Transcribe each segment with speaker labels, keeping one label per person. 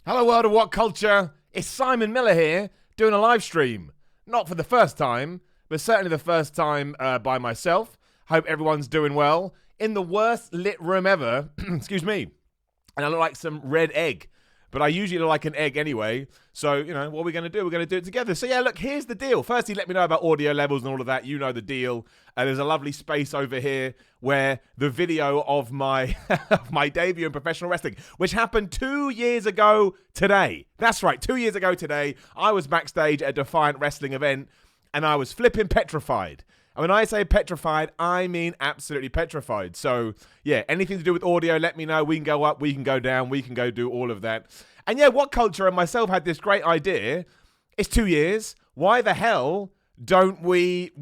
Speaker 1: Hello world of what culture, it's Simon Miller here, doing a live stream. Not for the first time, but certainly the first time by myself. Hope everyone's doing well. In the worst lit room ever, excuse me, and I look like some red egg. But I usually look like an egg anyway. So, you know, what are we going to do? We're going to do it together. So, yeah, look, here's the deal. Firstly, let me know about audio levels and all of that. You know the deal. There's a lovely space over here where the video of my my debut in professional wrestling, which happened 2 years ago today. That's right, 2 years ago today, I was backstage at a Defiant Wrestling event, and I was flipping petrified. And when I say petrified, I mean absolutely petrified. So, yeah, anything to do with audio, let me know. We can go up, we can go down, we can go do all of that. And yeah, What Culture and myself had this great idea. It's 2 years. Why the hell don't we?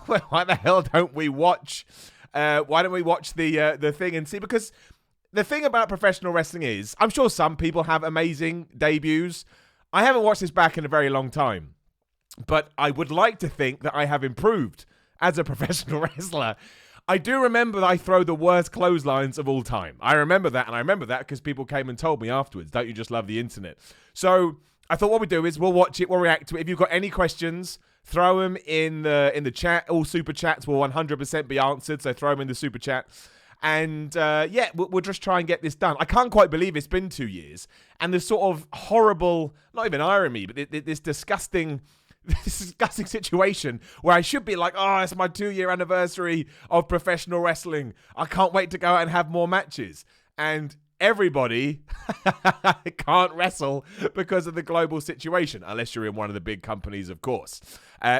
Speaker 1: Why the hell don't we watch? Why don't we watch the thing and see? Because the thing about professional wrestling is, I'm sure some people have amazing debuts. I haven't watched this back in a very long time, but I would like to think that I have improved as a professional wrestler. I do remember that I throw the worst clotheslines of all time. I remember that, and I remember that because people came and told me afterwards. Don't you just love the internet? So I thought what we do is we'll watch it, we'll react to it. If you've got any questions, throw them in the chat. All super chats will 100% be answered, so throw them in the super chat. And yeah, we'll just try and get this done. I can't quite believe it's been 2 years. And this sort of horrible, not even irony, but this disgusting situation where I should be like, oh, it's my 2-year anniversary of professional wrestling. I can't wait to go out and have more matches. And everybody can't wrestle because of the global situation, unless you're in one of the big companies, of course.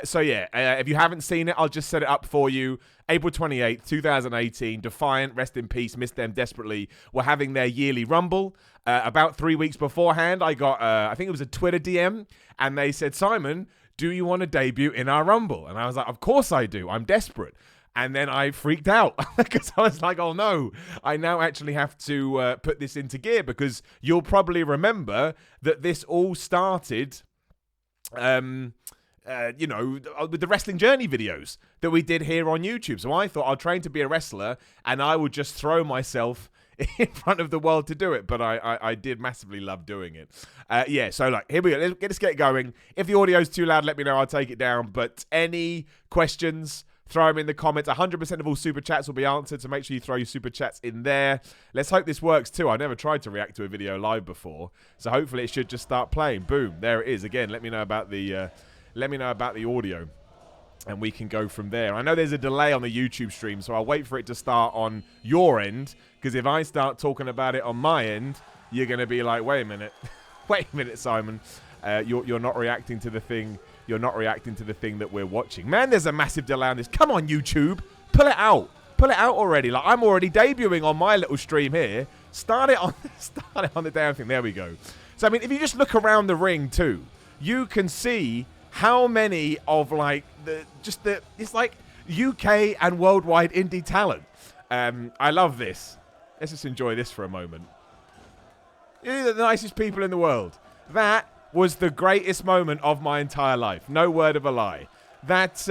Speaker 1: So yeah, if you haven't seen it, I'll just set it up for you. April 28th, 2018, Defiant, rest in peace, miss them desperately, were having their yearly Rumble. About 3 weeks beforehand, I got, I think it was a Twitter DM, and they said, Simon, do you want to debut in our Rumble? And I was like, of course I do. I'm desperate. And then I freaked out because I was like, oh no, I now actually have to put this into gear, because you'll probably remember that this all started, you know, with the Wrestling Journey videos that we did here on YouTube. So I thought I'll train to be a wrestler and I would just throw myself in front of the world to do it, but I did massively love doing it. Yeah, so like, here we go. Let's get it going. If the audio's too loud, let me know. I'll take it down. But any questions, throw them in the comments. 100% of all super chats will be answered, so make sure you throw your super chats in there. Let's hope this works too. I never tried to react to a video live before, so hopefully it should just start playing. Boom, there it is. Again, let me know about the audio, and we can go from there. I know there's a delay on the YouTube stream, so I'll wait for it to start on your end, because if I start talking about it on my end, you're going to be like, wait a minute. Wait a minute, Simon. You're not reacting to the thing. You're not reacting to the thing that we're watching. Man, there's a massive delay on this. Come on, YouTube. Pull it out. Pull it out already. Like, I'm already debuting on my little stream here. Start it on the damn thing. There we go. So, I mean, if you just look around the ring, too, you can see how many of, like, it's like UK and worldwide indie talent. I love this. Let's just enjoy this for a moment. You're the nicest people in the world. That was the greatest moment of my entire life. No word of a lie. That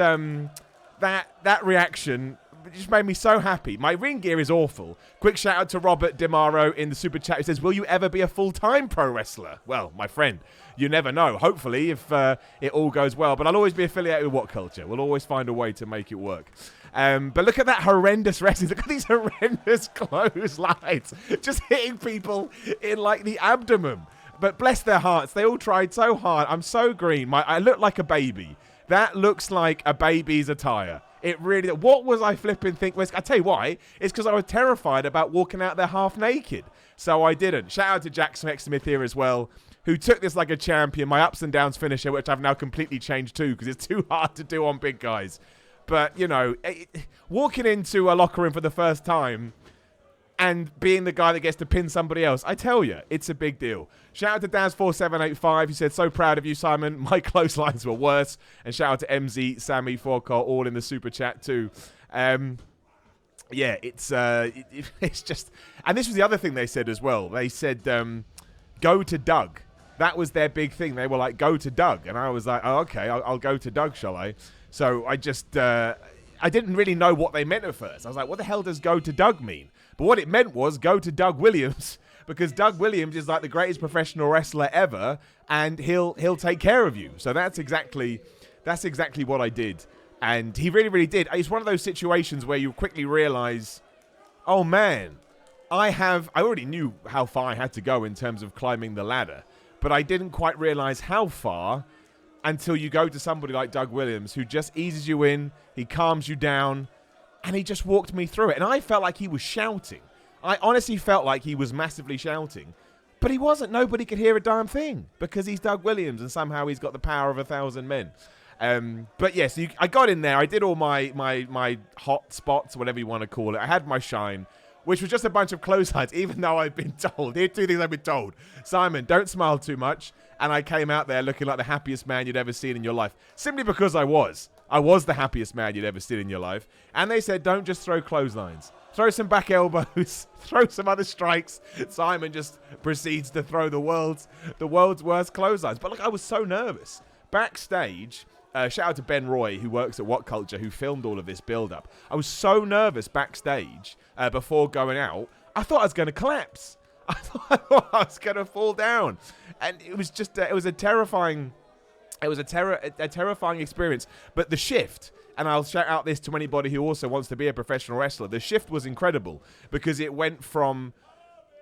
Speaker 1: reaction just made me so happy. My ring gear is awful. Quick shout out to Robert DeMaro in the super chat. He says, will you ever be a full-time pro wrestler? Well, my friend, you never know. Hopefully, if it all goes well. But I'll always be affiliated with What Culture. We'll always find a way to make it work. But look at that horrendous wrestling. Look at these horrendous clotheslines. Just hitting people in, like, the abdomen. But bless their hearts, they all tried so hard. I'm so green. I look like a baby. That looks like a baby's attire. It really... What was I flipping thinking? I tell you why. It's because I was terrified about walking out there half naked. So I didn't. Shout out to Jack Smith here as well, who took this like a champion. My ups and downs finisher, which I've now completely changed too, because it's too hard to do on big guys. But, you know, walking into a locker room for the first time and being the guy that gets to pin somebody else, I tell you, it's a big deal. Shout out to Daz4785. He said, so proud of you, Simon. My clotheslines were worse. And shout out to MZ, Sammy, Forcott, all in the super chat too. Yeah, it's just... And this was the other thing they said as well. They said, go to Doug. That was their big thing. They were like, go to Doug. And I was like, oh, okay, I'll go to Doug, shall I? So I just... I didn't really know what they meant at first. I was like, what the hell does go to Doug mean? But what it meant was go to Doug Williams because Doug Williams is like the greatest professional wrestler ever, and he'll take care of you. So that's exactly what I did, and he really, really did. It's one of those situations where you quickly realize, oh man, I already knew how far I had to go in terms of climbing the ladder, but I didn't quite realize how far until you go to somebody like Doug Williams, who just eases you in, he calms you down, and he just walked me through it. And I felt like he was shouting. I honestly felt like he was massively shouting. But he wasn't. Nobody could hear a damn thing because he's Doug Williams and somehow he's got the power of 1,000 men. But yes, I got in there. I did all my hot spots, whatever you want to call it. I had my shine, which was just a bunch of clotheslines, even though I've been told. Here are two things I've been told. Simon, don't smile too much. And I came out there looking like the happiest man you'd ever seen in your life. Simply because I was. I was the happiest man you'd ever seen in your life. And they said, don't just throw clotheslines. Throw some back elbows. Throw some other strikes. Simon just proceeds to throw the world's worst clotheslines. But look, I was so nervous. Backstage, shout out to Ben Roy, who works at What Culture, who filmed all of this build-up. I was so nervous backstage before going out, I thought I was going to collapse. I thought I was going to fall down. And it was just, it was a terrifying experience. But the shift, and I'll shout out this to anybody who also wants to be a professional wrestler, the shift was incredible because it went from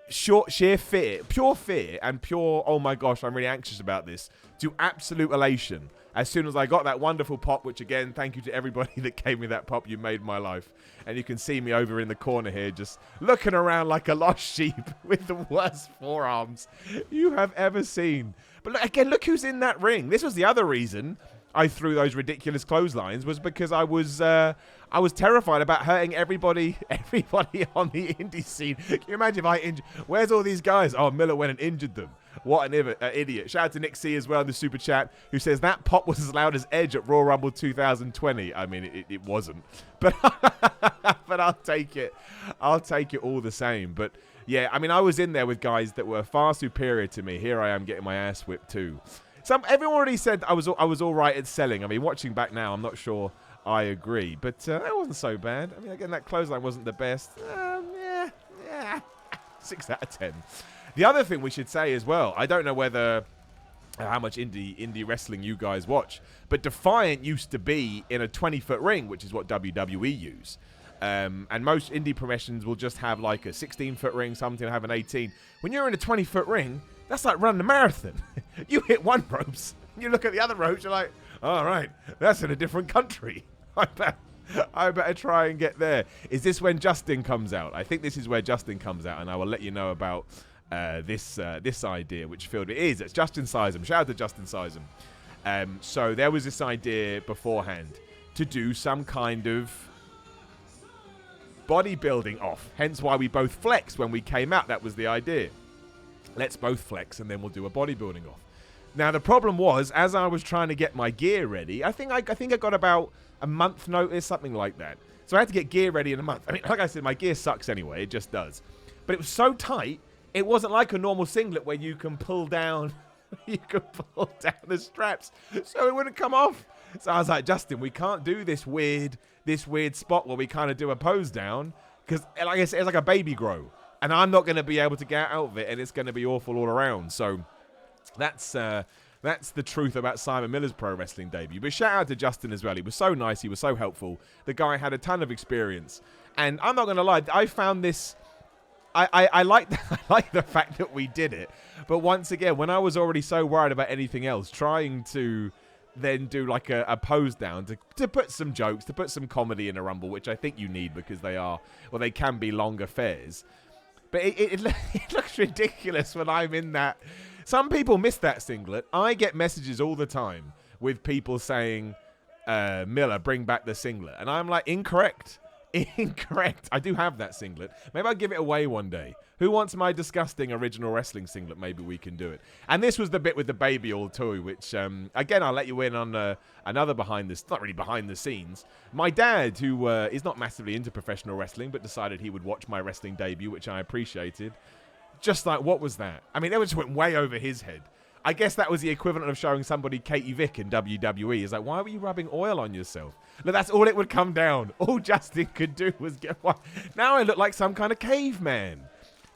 Speaker 1: sheer fear, pure fear, and pure, oh my gosh, I'm really anxious about this, to absolute elation. As soon as I got that wonderful pop, which again, thank you to everybody that gave me that pop, you made my life. And you can see me over in the corner here, just looking around like a lost sheep with the worst forearms you have ever seen. But look, again, look who's in that ring. This was the other reason I threw those ridiculous clotheslines, was because I was terrified about hurting everybody on the indie scene. Can you imagine if I injured? Where's all these guys? Oh, Miller went and injured them. What an idiot. Shout out to Nick C as well in the super chat, who says that pop was as loud as Edge at Royal Rumble 2020. I mean, it wasn't. But but I'll take it. I'll take it all the same. But yeah, I mean, I was in there with guys that were far superior to me. Here I am getting my ass whipped too. Everyone already said I was all right at selling. I mean, watching back now, I'm not sure I agree. But that wasn't so bad. I mean, again, that clothesline wasn't the best. Yeah. 6 out of 10. The other thing we should say as well, I don't know how much indie wrestling you guys watch, but Defiant used to be in a 20-foot ring, which is what WWE use. And most indie promotions will just have like a 16-foot ring, something will have an 18. When you're in a 20-foot ring, that's like running a marathon. You hit one ropes, you look at the other ropes, you're like, all right, that's in a different country. I better try and get there. Is this when Justin comes out? I think this is where Justin comes out, and I will let you know about this idea, which field it is. It's Justin Sizem. Shout out to Justin Sizem. So there was this idea beforehand to do some kind of bodybuilding off. Hence why we both flexed when we came out. That was the idea. Let's both flex and then we'll do a bodybuilding off. Now the problem was, as I was trying to get my gear ready, I think I got about a month notice, something like that. So I had to get gear ready in a month. I mean, like I said, my gear sucks anyway. It just does. But it was so tight. It wasn't like a normal singlet where you can pull down the straps, so it wouldn't come off. So I was like, Justin, we can't do this weird spot where we kind of do a pose down, because like I said, it's like a baby grow, and I'm not going to be able to get out of it, and it's going to be awful all around. So that's the truth about Simon Miller's pro wrestling debut. But shout out to Justin as well. He was so nice. He was so helpful. The guy had a ton of experience, and I'm not going to lie, I found this. I like the fact that we did it, but once again, when I was already so worried about anything else, trying to then do like a pose down to put some jokes, to put some comedy in a rumble, which I think you need because they can be long affairs. But it looks ridiculous when I'm in that. Some people miss that singlet. I get messages all the time with people saying, Miller, bring back the singlet, and I'm like, incorrect. Incorrect. I do have that singlet. Maybe I'll give it away one day. Who wants my disgusting original wrestling singlet? Maybe we can do it. And this was the bit with the baby all toy, which, again, I'll let you in on another not really behind the scenes. My dad, who is not massively into professional wrestling, but decided he would watch my wrestling debut, which I appreciated. Just like, what was that? I mean, that just went way over his head. I guess that was the equivalent of showing somebody Katie Vick in WWE. It's like, why were you rubbing oil on yourself? Look, that's all it would come down. All Justin could do was get one. Now I look like some kind of caveman.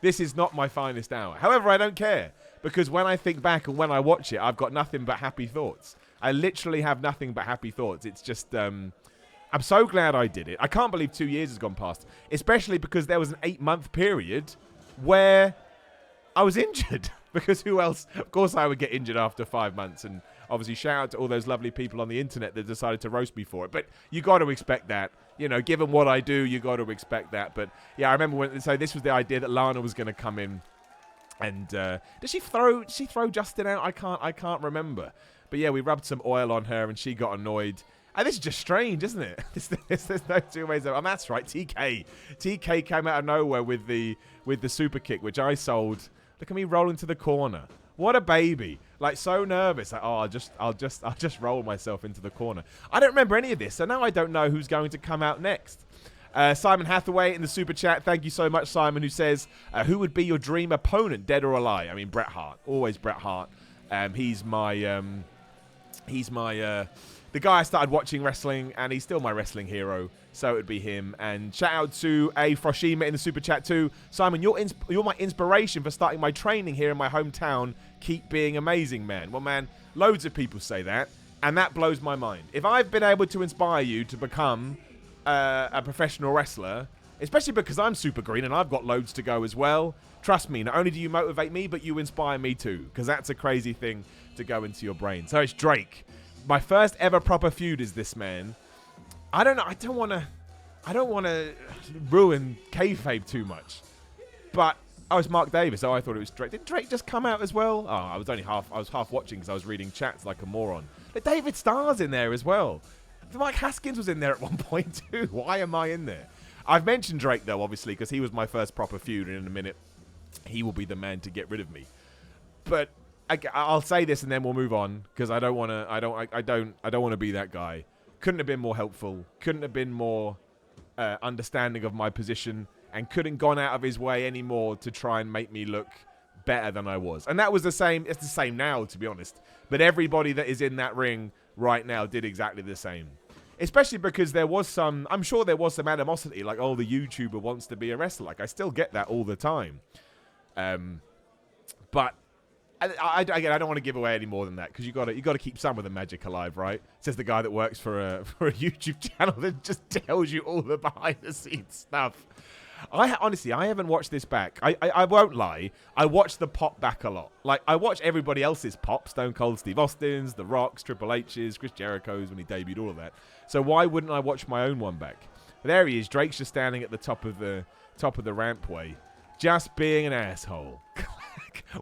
Speaker 1: This is not my finest hour. However, I don't care, because when I think back and when I watch it, I've got nothing but happy thoughts. I literally have nothing but happy thoughts. It's just, I'm so glad I did it. I can't believe 2 years has gone past, especially because there was an 8-month period where I was injured. Because who else? Of course I would get injured after 5 months. And obviously shout out to all those lovely people on the internet that decided to roast me for it. But you got to expect that. You know, given what I do, you got to expect that. But yeah, I remember when, so this was the idea that Lana was going to come in. And did she throw Justin out? I can't remember. But yeah, we rubbed some oil on her and she got annoyed. And this is just strange, isn't it? There's no two ways. Oh, that's right. TK came out of nowhere with the super kick, which I sold. Look at me rolling to the corner. What a baby. Like, so nervous. Like, oh, I'll just roll myself into the corner. I don't remember any of this, so now I don't know who's going to come out next. Simon Hathaway in the super chat. Thank you so much, Simon, who says, who would be your dream opponent, dead or alive? I mean, Bret Hart. Always Bret Hart. He's my the guy I started watching wrestling, and he's still my wrestling hero, so it would be him. And shout out to A. Froshima in the super chat too. Simon, you're my inspiration for starting my training here in my hometown. Keep being amazing, man. Well, man, loads of people say that, and that blows my mind. If I've been able to inspire you to become a professional wrestler, especially because I'm super green and I've got loads to go as well, trust me, not only do you motivate me, but you inspire me too, because that's a crazy thing to go into your brain. So it's Drake. My first ever proper feud is this man. I don't know. I don't want to ruin kayfabe too much. But I was Mark Davis. Oh, I thought it was Drake. Did Drake just come out as well? Oh, I was half watching because I was reading chats like a moron. But David Starr's in there as well. Mike Haskins was in there at one point too. Why am I in there? I've mentioned Drake though, obviously, because he was my first proper feud, and in a minute, he will be the man to get rid of me. But I'll say this and then we'll move on, because I don't want to be that guy. Couldn't have been more helpful. Couldn't have been more understanding of my position, and couldn't gone out of his way anymore to try and make me look better than I was. And that was the same. It's the same now, to be honest. But everybody that is in that ring right now did exactly the same. Especially because there was some, I'm sure there was some animosity, like, oh, the YouTuber wants to be a wrestler. Like, I still get that all the time. But again, I don't want to give away any more than that, because you got to keep some of the magic alive, right? Says the guy that works for a YouTube channel that just tells you all the behind the scenes stuff. Honestly, I haven't watched this back. I won't lie. I watch the pop back a lot. Like, I watch everybody else's pop. Stone Cold Steve Austin's, The Rock's, Triple H's, Chris Jericho's when he debuted, all of that. So why wouldn't I watch my own one back? There he is. Drake's just standing at the top of the rampway, just being an asshole.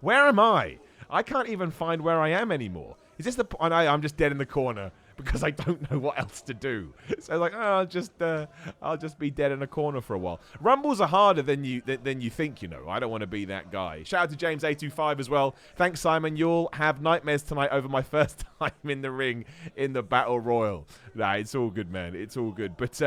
Speaker 1: Where am I? I can't even find where I am anymore. Is this the point? I'm just dead in the corner because I don't know what else to do. So like, oh, I'll just be dead in a corner for a while. Rumbles are harder than you think, you know. I don't want to be that guy. Shout out to James 825 as well. Thanks, Simon. You'll have nightmares tonight over my first time in the ring in the Battle Royal. Nah, it's all good, man. It's all good. But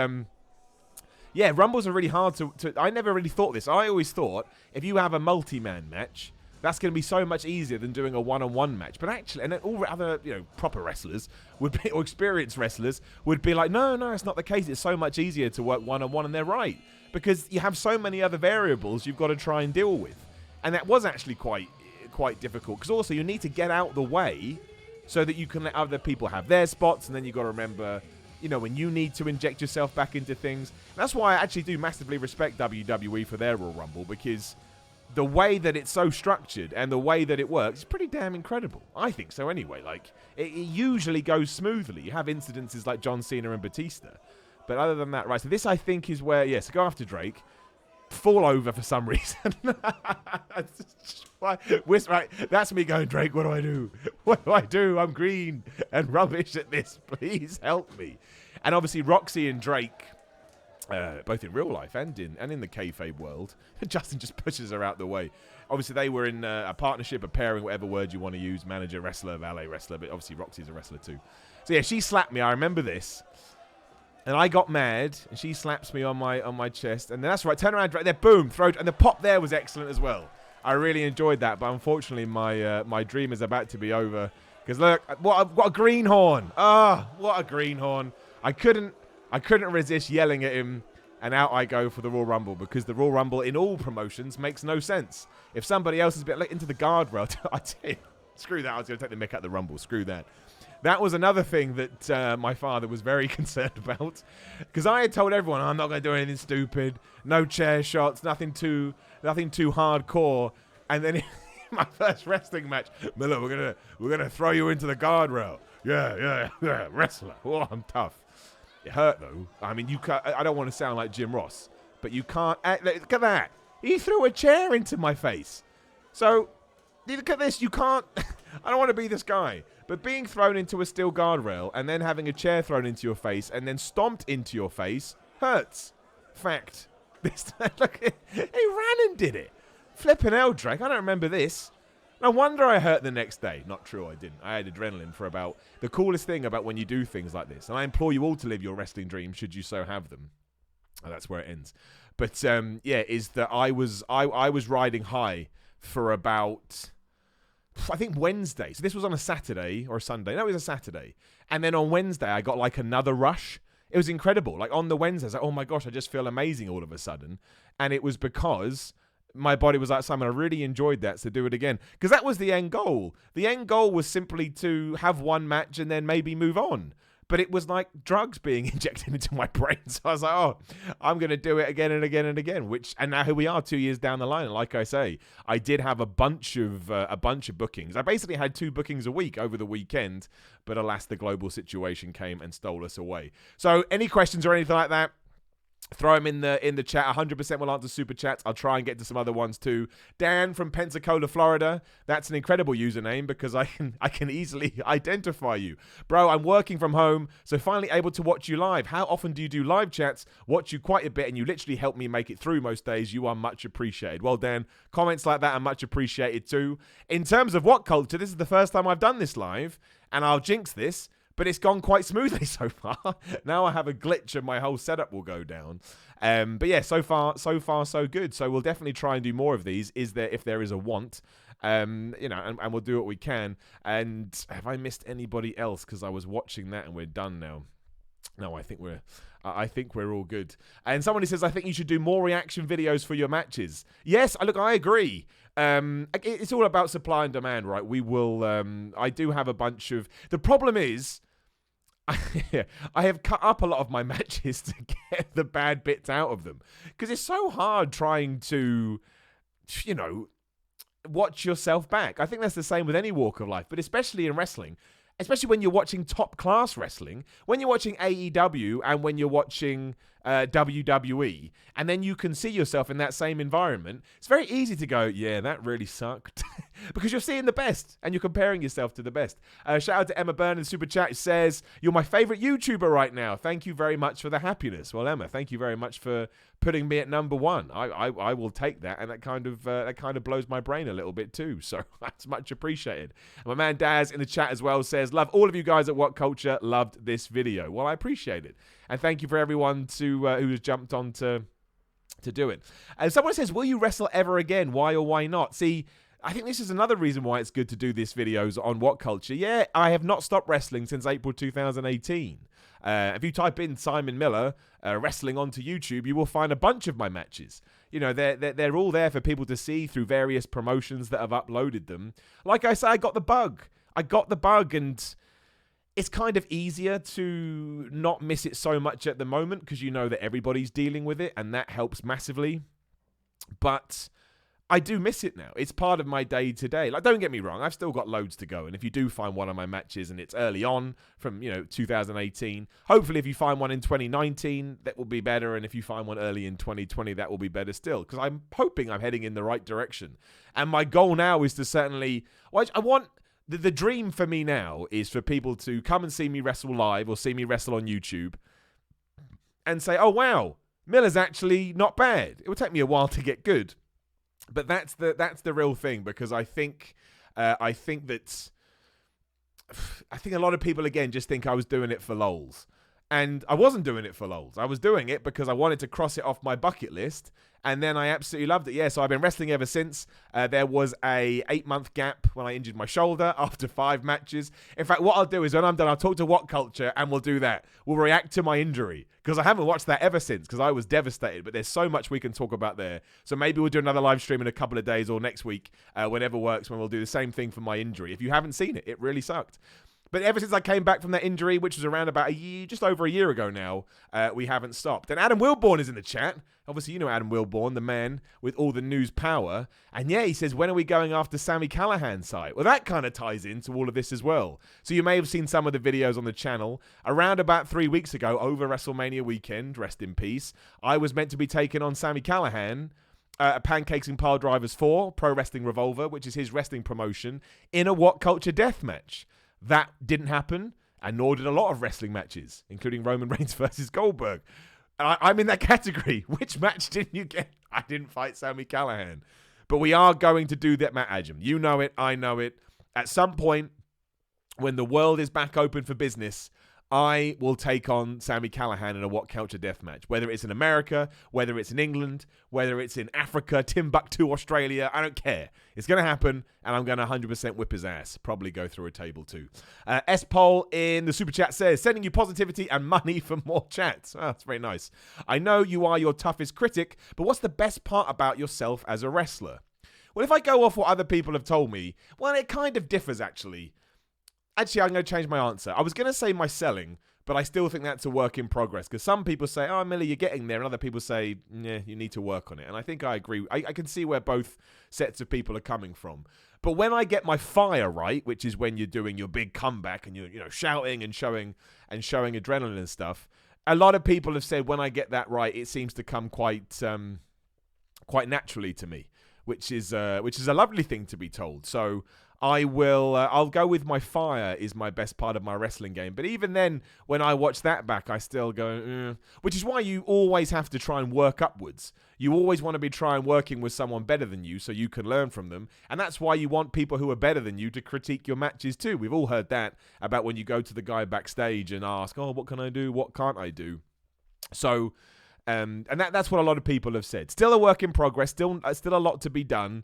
Speaker 1: yeah, Rumbles are really hard to I never really thought this. I always thought if you have a multi-man match, that's going to be so much easier than doing a one-on-one match. But actually, and then all other, you know, proper wrestlers would be, or experienced wrestlers would be like, no, it's not the case. It's so much easier to work one-on-one, and they're right, because you have so many other variables you've got to try and deal with, and that was actually quite difficult, because also you need to get out the way so that you can let other people have their spots, and then you've got to remember, you know, when you need to inject yourself back into things. And that's why I actually do massively respect WWE for their Royal Rumble, because the way that it's so structured and the way that it works is pretty damn incredible. I think so anyway. Like, it usually goes smoothly. You have incidences like John Cena and Batista. But other than that, right, so this I think is where, yes, go after Drake, fall over for some reason. Right, that's me going, Drake, what do I do? What do I do? I'm green and rubbish at this. Please help me. And obviously Roxy and Drake, both in real life and in the kayfabe world, Justin just pushes her out the way. Obviously, they were in a partnership, a pairing, whatever word you want to use, manager, wrestler, valet, wrestler, but obviously Roxy's a wrestler too. So yeah, she slapped me. I remember this. And I got mad, and she slaps me on my chest. And then that's right, turn around, there, boom, throw, and the pop there was excellent as well. I really enjoyed that, but unfortunately, my dream is about to be over. Because look, what a greenhorn! Ah, what a greenhorn! I couldn't resist yelling at him, and out I go for the Royal Rumble, because the Royal Rumble in all promotions makes no sense. If somebody else is a bit late into the guardrail, I tell you, screw that. I was going to take the mick out the Rumble. Screw that. That was another thing that my father was very concerned about, because I had told everyone, I'm not going to do anything stupid, no chair shots, nothing too hardcore. And then in my first wrestling match, Miller, we're gonna throw you into the guardrail. Yeah, wrestler. Oh, I'm tough. It hurt though. I mean, you can't. I don't want to sound like Jim Ross, but you can't. Look at that. He threw a chair into my face. So look at this. You can't. I don't want to be this guy. But being thrown into a steel guardrail and then having a chair thrown into your face and then stomped into your face hurts. Fact. Look, he ran and did it. Flipping hell, Drake. I don't remember this. No wonder I hurt the next day. Not true, I didn't. I had adrenaline for about... The coolest thing about when you do things like this, and I implore you all to live your wrestling dreams should you so have them. Oh, that's where it ends. But, yeah, is that I was riding high for about... I think Wednesday. So this was on a Saturday or a Sunday. No, it was a Saturday. And then on Wednesday, I got like another rush. It was incredible. Like on the Wednesday, I was like, oh my gosh, I just feel amazing all of a sudden. And it was because my body was like, Simon, I really enjoyed that, so do it again. Because that was the end goal. The end goal was simply to have one match and then maybe move on. But it was like drugs being injected into my brain. So I was like, oh, I'm going to do it again and again and again. And now here we are 2 years down the line. And like I say, I did have a bunch of bookings. I basically had 2 bookings a week over the weekend. But alas, the global situation came and stole us away. So any questions or anything like that? Throw them in the chat. 100% will answer super chats. I'll try and get to some other ones too. Dan from Pensacola, Florida. That's an incredible username because I can easily identify you. Bro, I'm working from home, so finally able to watch you live. How often do you do live chats? Watch you quite a bit, and you literally help me make it through most days. You are much appreciated. Well, Dan, comments like that are much appreciated too. In terms of what culture, this is the first time I've done this live, and I'll jinx this, but it's gone quite smoothly so far. Now I have a glitch and my whole setup will go down. But yeah, so far, so good. So we'll definitely try and do more of these. If there is a want, and we'll do what we can. And have I missed anybody else? Because I was watching that and we're done now. No, I think we're all good. And somebody says, I think you should do more reaction videos for your matches. Yes, look, I agree. It's all about supply and demand, right? We will. I do have a bunch of. The problem is, I have cut up a lot of my matches to get the bad bits out of them because it's so hard trying to, watch yourself back. I think that's the same with any walk of life, but especially in wrestling. Especially when you're watching top class wrestling, when you're watching AEW and when you're watching WWE, and then you can see yourself in that same environment, it's very easy to go, yeah, that really sucked. Because you're seeing the best and you're comparing yourself to the best. Shout out to Emma Byrne in the super chat. It says, you're my favorite YouTuber right now. Thank you very much for the happiness. Well, Emma, thank you very much for putting me at number one. I will take that, and that kind of blows my brain a little bit too. So that's much appreciated. And my man Daz in the chat as well says, love all of you guys at What Culture. Loved this video. Well, I appreciate it, and thank you for everyone who has jumped on to do it. And someone says, will you wrestle ever again? Why or why not? See, I think this is another reason why it's good to do these videos on What Culture. Yeah, I have not stopped wrestling since April 2018. If you type in Simon Miller wrestling onto YouTube, you will find a bunch of my matches. They're all there for people to see through various promotions that have uploaded them. Like I say, I got the bug, and it's kind of easier to not miss it so much at the moment because you know that everybody's dealing with it, and that helps massively. But I do miss it now. It's part of my day to day. Like, don't get me wrong, I've still got loads to go. And if you do find one of my matches and it's early on from, 2018, hopefully if you find one in 2019, that will be better. And if you find one early in 2020, that will be better still. Because I'm hoping I'm heading in the right direction. And my goal now is to certainly, I want, the dream for me now is for people to come and see me wrestle live or see me wrestle on YouTube and say, oh, wow, Miller's actually not bad. It will take me a while to get good. But that's the real thing, because I think a lot of people again just think I was doing it for lols, And I wasn't doing it for lols. I was doing it because I wanted to cross it off my bucket list. And then I absolutely loved it. Yeah, so I've been wrestling ever since. There was a 8-month gap when I injured my shoulder after 5 matches. In fact, what I'll do is when I'm done, I'll talk to What Culture and we'll do that. We'll react to my injury because I haven't watched that ever since because I was devastated. But there's so much we can talk about there. So maybe we'll do another live stream in a couple of days or next week, whenever works, when we'll do the same thing for my injury. If you haven't seen it, it really sucked. But ever since I came back from that injury, which was around about just over a year ago now, we haven't stopped. And Adam Wilborn is in the chat. Obviously, you know Adam Wilborn, the man with all the news power. And yeah, he says, when are we going after Sami Callihan's site? Well, that kind of ties into all of this as well. So you may have seen some of the videos on the channel. Around about 3 weeks ago, over WrestleMania weekend, rest in peace, I was meant to be taking on Sami Callihan, Pancakes and Pile Drivers 4, Pro Wrestling Revolver, which is his wrestling promotion, in a What Culture death match. That didn't happen, and nor did a lot of wrestling matches, including Roman Reigns versus Goldberg. I'm in that category. Which match didn't you get? I didn't fight Sami Callihan. But we are going to do that, Matt Adjam. You know it. I know it. At some point, when the world is back open for business, I will take on Sami Callihan in a What Culture death match. Whether it's in America, whether it's in England, whether it's in Africa, Timbuktu, Australia, I don't care. It's going to happen, and I'm going to 100% whip his ass. Probably go through a table too. S-Pole in the super chat says, sending you positivity and money for more chats. Oh, that's very nice. I know you are your toughest critic, but what's the best part about yourself as a wrestler? Well, if I go off what other people have told me, well, it kind of differs, actually. Actually, I'm going to change my answer. I was going to say my selling, but I still think that's a work in progress. Because some people say, oh, Millie, you're getting there. And other people say, yeah, you need to work on it. And I think I agree. I can see where both sets of people are coming from. But when I get my fire right, which is when you're doing your big comeback and you're shouting and showing adrenaline and stuff, a lot of people have said when I get that right, it seems to come quite naturally to me, which is a lovely thing to be told. So I'll go with my fire is my best part of my wrestling game. But even then, when I watch that back, I still go, which is why you always have to try and work upwards. You always want to be working with someone better than you so you can learn from them. And that's why you want people who are better than you to critique your matches too. We've all heard that about when you go to the guy backstage and ask, oh, what can I do? What can't I do? So, and that's what a lot of people have said. Still a work in progress, still a lot to be done,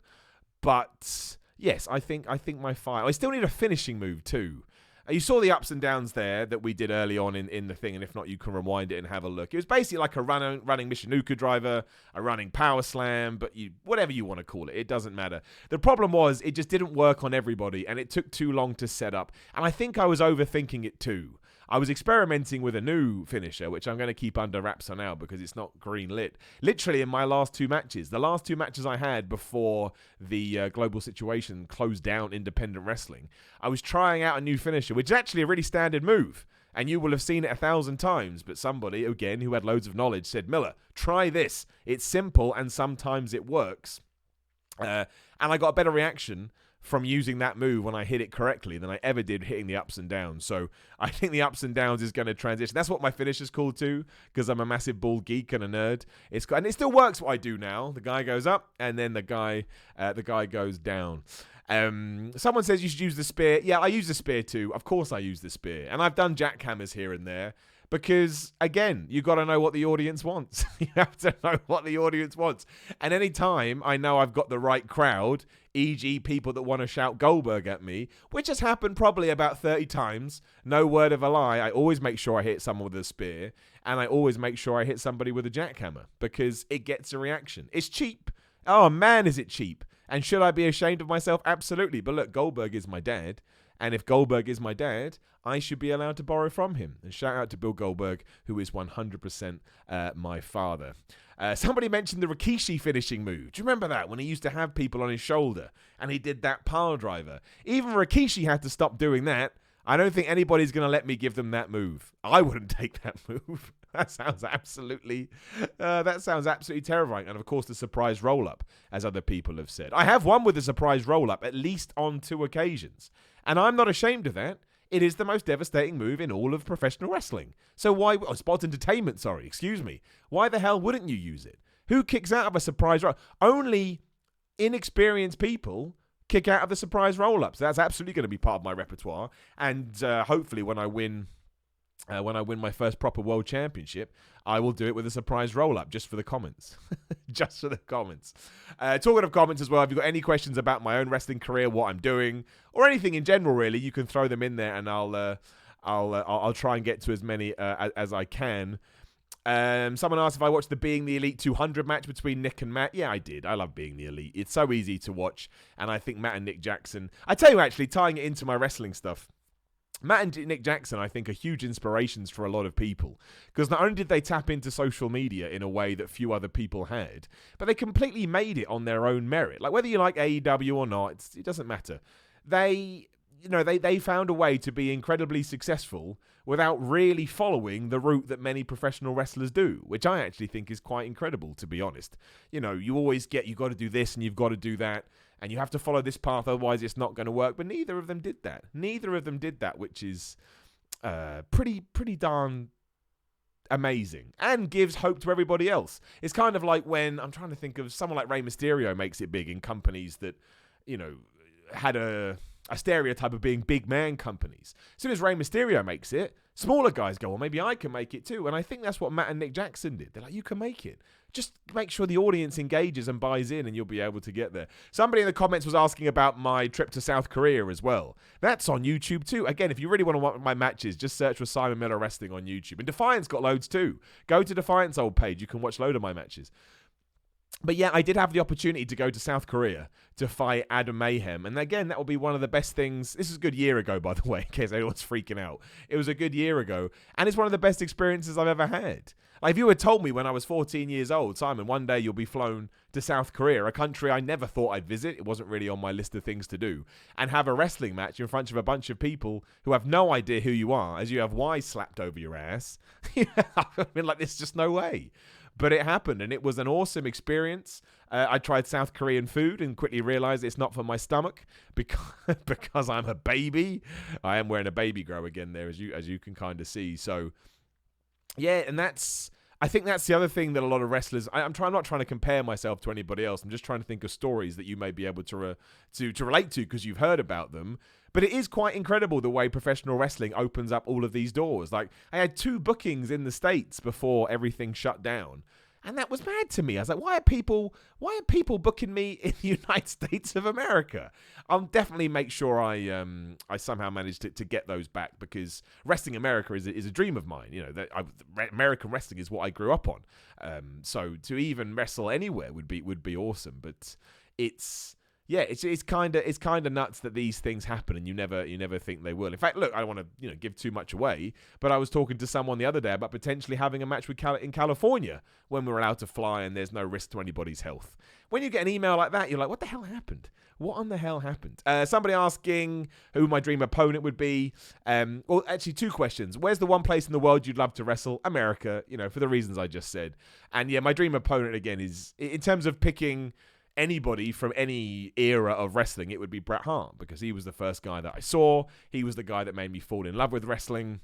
Speaker 1: but yes, I think my fire. I still need a finishing move too. You saw the ups and downs there that we did early on in the thing, and if not, you can rewind it and have a look. It was basically like a running Michinoku driver, a running power slam, but whatever you want to call it, it doesn't matter. The problem was it just didn't work on everybody, and it took too long to set up. And I think I was overthinking it too. I was experimenting with a new finisher, which I'm going to keep under wraps on now because it's not green lit. Literally in my last 2 matches, the last 2 matches I had before the global situation closed down independent wrestling, I was trying out a new finisher, which is actually a really standard move. And you will have seen it 1,000 times. But somebody, again, who had loads of knowledge said, Miller, try this. It's simple and sometimes it works. And I got a better reaction from using that move when I hit it correctly than I ever did hitting the ups and downs. So I think the ups and downs is going to transition. That's what my finish is called too, because I'm a massive ball geek and a nerd. And it still works what I do now. The guy goes up and then the guy goes down. Someone says you should use the spear. Yeah, I use the spear too. Of course I use the spear. And I've done jackhammers here and there. Because, again, you got to know what the audience wants. You have to know what the audience wants. And any time I know I've got the right crowd, e.g. people that want to shout Goldberg at me, which has happened probably about 30 times, no word of a lie, I always make sure I hit someone with a spear, and I always make sure I hit somebody with a jackhammer, because it gets a reaction. It's cheap. Oh, man, is it cheap. And should I be ashamed of myself? Absolutely. But look, Goldberg is my dad. And if Goldberg is my dad, I should be allowed to borrow from him. And shout out to Bill Goldberg, who is 100% my father. Somebody mentioned the Rikishi finishing move. Do you remember that? When he used to have people on his shoulder and he did that pile driver. Even Rikishi had to stop doing that. I don't think anybody's going to let me give them that move. I wouldn't take that move. That sounds absolutely terrifying. And of course, the surprise roll-up, as other people have said. I have won with a surprise roll-up, at least on 2 occasions. And I'm not ashamed of that. It is the most devastating move in all of professional wrestling. So why... Oh, Spot Entertainment, sorry. Excuse me. Why the hell wouldn't you use it? Who kicks out of a surprise roll? Only inexperienced people kick out of the surprise roll-ups. That's absolutely going to be part of my repertoire. And hopefully when I win when I win my first proper world championship, I will do it with a surprise roll-up just for the comments. Just for the comments. Talking of comments as well, if you've got any questions about my own wrestling career, what I'm doing, or anything in general, really, you can throw them in there, and I'll try and get to as many as I can. Someone asked if I watched the Being the Elite 200 match between Nick and Matt. Yeah, I did. I love Being the Elite. It's so easy to watch, and I think Matt and Nick Jackson... I tell you, actually, tying it into my wrestling stuff, Matt and Nick Jackson, I think, are huge inspirations for a lot of people, because not only did they tap into social media in a way that few other people had, but they completely made it on their own merit. Like, whether you like AEW or not, it doesn't matter. They found a way to be incredibly successful without really following the route that many professional wrestlers do, which I actually think is quite incredible, to be honest. You always get, you've got to do this and you've got to do that, and you have to follow this path, otherwise it's not going to work. But neither of them did that. Which is pretty darn amazing and gives hope to everybody else. It's kind of like when, I'm trying to think of someone like Rey Mysterio makes it big in companies that, had a stereotype of being big man companies. As soon as Rey Mysterio makes it, smaller guys go, well, maybe I can make it too. And I think that's what Matt and Nick Jackson did. They're like, you can make it. Just make sure the audience engages and buys in, and you'll be able to get there. Somebody in the comments was asking about my trip to South Korea as well. That's on YouTube too. Again, if you really want to watch my matches, just search for Simon Miller Wrestling on YouTube. And Defiant's got loads too. Go to Defiant's old page. You can watch a load of my matches. But yeah, I did have the opportunity to go to South Korea to fight Adam Mayhem. And again, that will be one of the best things. This is a good year ago, by the way, in case anyone's freaking out. It was a good year ago. And it's one of the best experiences I've ever had. Like, if you had told me when I was 14 years old, Simon, one day you'll be flown to South Korea, a country I never thought I'd visit, it wasn't really on my list of things to do, and have a wrestling match in front of a bunch of people who have no idea who you are, as you have Y slapped over your ass. I mean, like, there's just no way. But it happened, and it was an awesome experience. I tried South Korean food and quickly realized it's not for my stomach because I'm a baby. I am wearing a baby grow again there, as you can kind of see. So, yeah, and I think that's the other thing that a lot of wrestlers... I'm not trying to compare myself to anybody else. I'm just trying to think of stories that you may be able to relate to because you've heard about them. But it is quite incredible the way professional wrestling opens up all of these doors. Like, I had 2 bookings in the States before everything shut down. And that was mad to me. I was like, why are people booking me in the United States of America? I'll definitely make sure I somehow manage to get those back, because Wrestling America is a dream of mine. American wrestling is what I grew up on. So to even wrestle anywhere would be awesome. But it's kind of nuts that these things happen, and you never think they will. In fact, look, I don't want to give too much away, but I was talking to someone the other day about potentially having a match in California when we're allowed to fly and there's no risk to anybody's health. When you get an email like that, you're like, what the hell happened? What on the hell happened? Somebody asking who my dream opponent would be. Well, actually, 2 questions. Where's the one place in the world you'd love to wrestle? America, for the reasons I just said. And yeah, my dream opponent again is, in terms of picking anybody from any era of wrestling, it would be Bret Hart, because he was the first guy that I saw. He was the guy that made me fall in love with wrestling.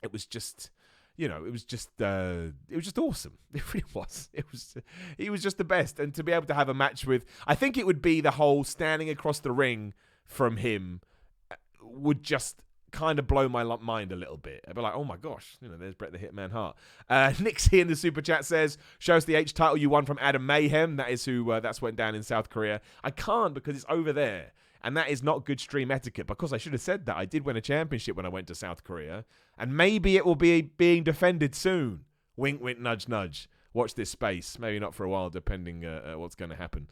Speaker 1: It was just, it was just awesome. It really was. He was just the best. And to be able to have a match with, I think it would be the whole standing across the ring from him would just kind of blow my mind a little bit. I'd be like, oh my gosh, there's Bret the Hitman Hart. Nick's here in the super chat says, show us the H title you won from Adam Mayhem. That is who that's went down in South Korea. I can't, because it's over there, and that is not good stream etiquette. Because I should have said that. I did win a championship when I went to South Korea, and maybe it will be being defended soon. Wink, wink, nudge, nudge. Watch this space. Maybe not for a while, depending what's going to happen.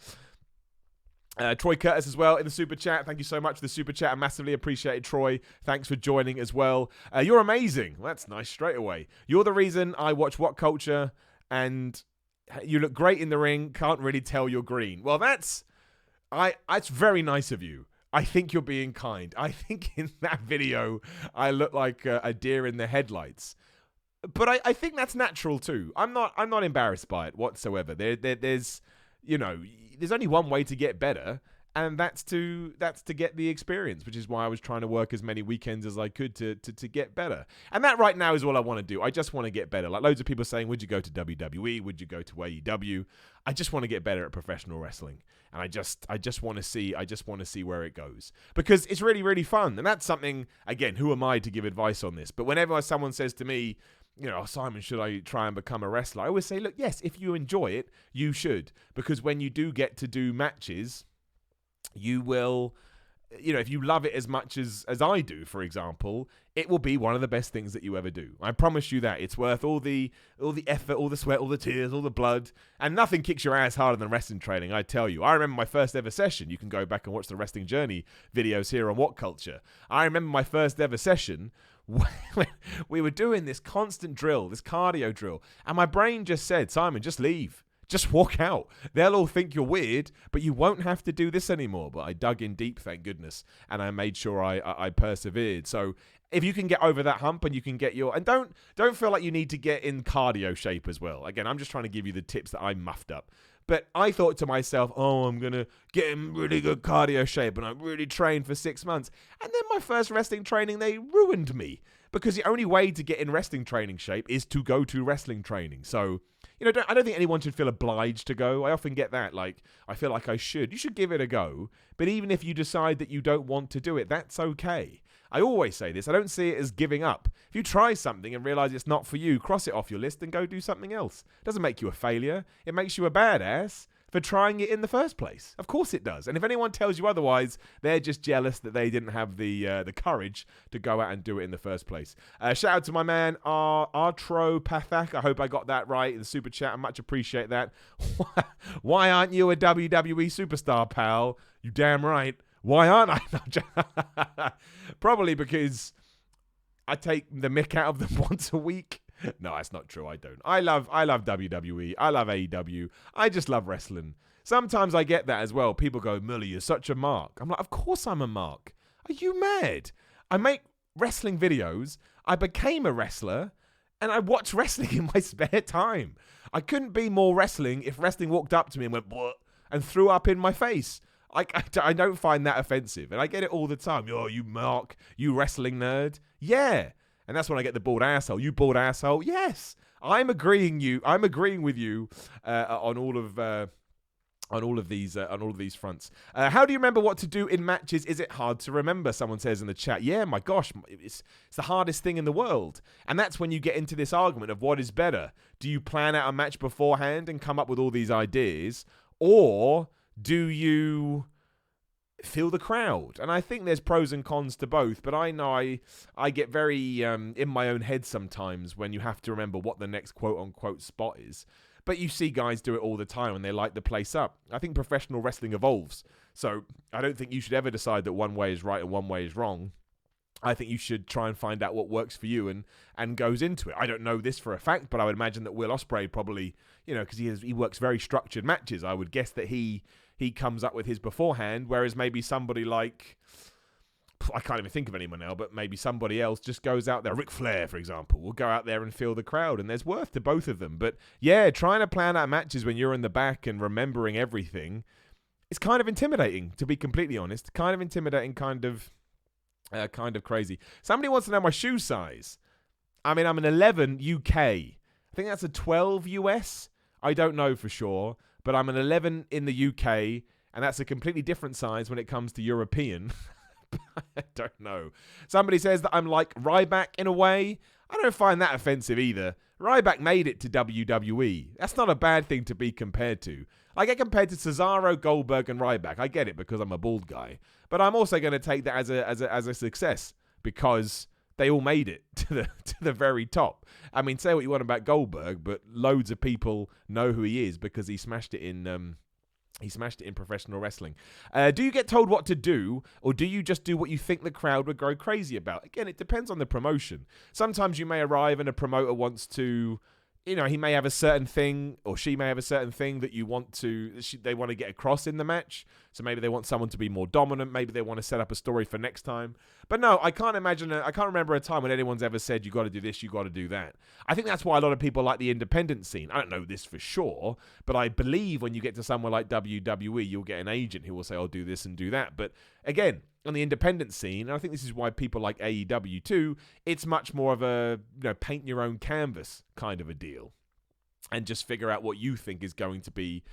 Speaker 1: Troy Curtis as well in the super chat. Thank you so much for the super chat. I massively appreciate it, Troy. Thanks for joining as well. You're amazing. Well, that's nice straight away. You're the reason I watch What Culture, and you look great in the ring. Can't really tell you're green. Well, that's very nice of you. I think you're being kind. I think in that video I look like a deer in the headlights. But I think that's natural too. I'm not embarrassed by it whatsoever. There's only one way to get better, And that's to get the experience, which is why I was trying to work as many weekends as I could to get better. And that right now is all I want to do. I just want to get better. Like loads of people saying, would you go to WWE? Would you go to AEW? I just want to get better at professional wrestling. And I just want to see where it goes, because it's really, really fun. And that's something, again, who am I to give advice on this? But whenever someone says to me, Simon, should I try and become a wrestler? I always say, look, yes, if you enjoy it, you should. Because when you do get to do matches, you will, if you love it as much as I do, for example, it will be one of the best things that you ever do. I promise you that. It's worth all the effort, all the sweat, all the tears, all the blood, and nothing kicks your ass harder than wrestling training, I tell you. I remember my first ever session. You can go back and watch the Wrestling Journey videos here on What Culture. I remember my first ever session when we were doing this constant drill, this cardio drill, and my brain just said, Simon, just leave. Just walk out. They'll all think you're weird, but you won't have to do this anymore. But I dug in deep, thank goodness, and I made sure I persevered. So if you can get over that hump and you can get and don't feel like you need to get in cardio shape as well. Again, I'm just trying to give you the tips that I muffed up. But I thought to myself, I'm going to get in really good cardio shape, and I really trained for 6 months. And then my first wrestling training, they ruined me, because the only way to get in wrestling training shape is to go to wrestling training. So, I don't think anyone should feel obliged to go. I often get that, like, I feel like I should. You should give it a go. But even if you decide that you don't want to do it, that's okay. I always say this. I don't see it as giving up. If you try something and realize it's not for you, cross it off your list and go do something else. It doesn't make you a failure. It makes you a badass for trying it in the first place. Of course it does. And if anyone tells you otherwise, they're just jealous that they didn't have the courage to go out and do it in the first place. Shout out to my man, Artro Pathak. I hope I got that right in the super chat. I much appreciate that. Why aren't you a WWE superstar, pal? You damn right. Why aren't I? Probably because I take the mick out of them once a week. No, that's not true. I don't. I love WWE. I love AEW. I just love wrestling. Sometimes I get that as well. People go, Miller, you're such a mark. I'm like, of course I'm a mark. Are you mad? I make wrestling videos. I became a wrestler, and I watch wrestling in my spare time. I couldn't be more wrestling if wrestling walked up to me and went, what? And threw up in my face. I don't find that offensive. And I get it all the time. You mark, you wrestling nerd. Yeah. And that's when I get the bald asshole. You bald asshole. Yes. I'm agreeing with you on all of these fronts. How do you remember what to do in matches? Is it hard to remember? Someone says in the chat. Yeah, my gosh, it's the hardest thing in the world. And that's when you get into this argument of what is better. Do you plan out a match beforehand and come up with all these ideas, or do you feel the crowd? And I think there's pros and cons to both, but I know I get very in my own head sometimes when you have to remember what the next quote-unquote spot is. But you see guys do it all the time and they light the place up. I think professional wrestling evolves, so I don't think you should ever decide that one way is right and one way is wrong. I think you should try and find out what works for you and goes into it. I don't know this for a fact, but I would imagine that Will Ospreay probably, because he works very structured matches, I would guess that he comes up with his beforehand, whereas maybe somebody like, I can't even think of anyone now, but maybe somebody else just goes out there. Ric Flair, for example, will go out there and feel the crowd, and there's worth to both of them. But yeah, trying to plan out matches when you're in the back and remembering everything, it's kind of intimidating, to be completely honest. Kind of intimidating, kind of crazy. Somebody wants to know my shoe size. I mean, I'm an 11 UK. I think that's a 12 US. I don't know for sure, but I'm an 11 in the UK, and that's a completely different size when it comes to European. I don't know. Somebody says that I'm like Ryback in a way. I don't find that offensive either. Ryback made it to WWE. That's not a bad thing to be compared to. I get compared to Cesaro, Goldberg, and Ryback. I get it because I'm a bald guy. But I'm also going to take that as a success because they all made it to the very top. I mean, say what you want about Goldberg, but loads of people know who he is because he smashed it in professional wrestling. Do you get told what to do, or do you just do what you think the crowd would go crazy about? Again, it depends on the promotion. Sometimes you may arrive and a promoter wants to, he may have a certain thing, or she may have a certain thing that they want to get across in the match. So maybe they want someone to be more dominant. Maybe they want to set up a story for next time. But no, I can't remember a time when anyone's ever said, you got to do this, you got to do that. I think that's why a lot of people like the independent scene. I don't know this for sure, but I believe when you get to somewhere like WWE, you'll get an agent who will say, I'll do this and do that. But again, on the independent scene, and I think this is why people like AEW too, it's much more of a paint your own canvas kind of a deal, and just figure out what you think is going to be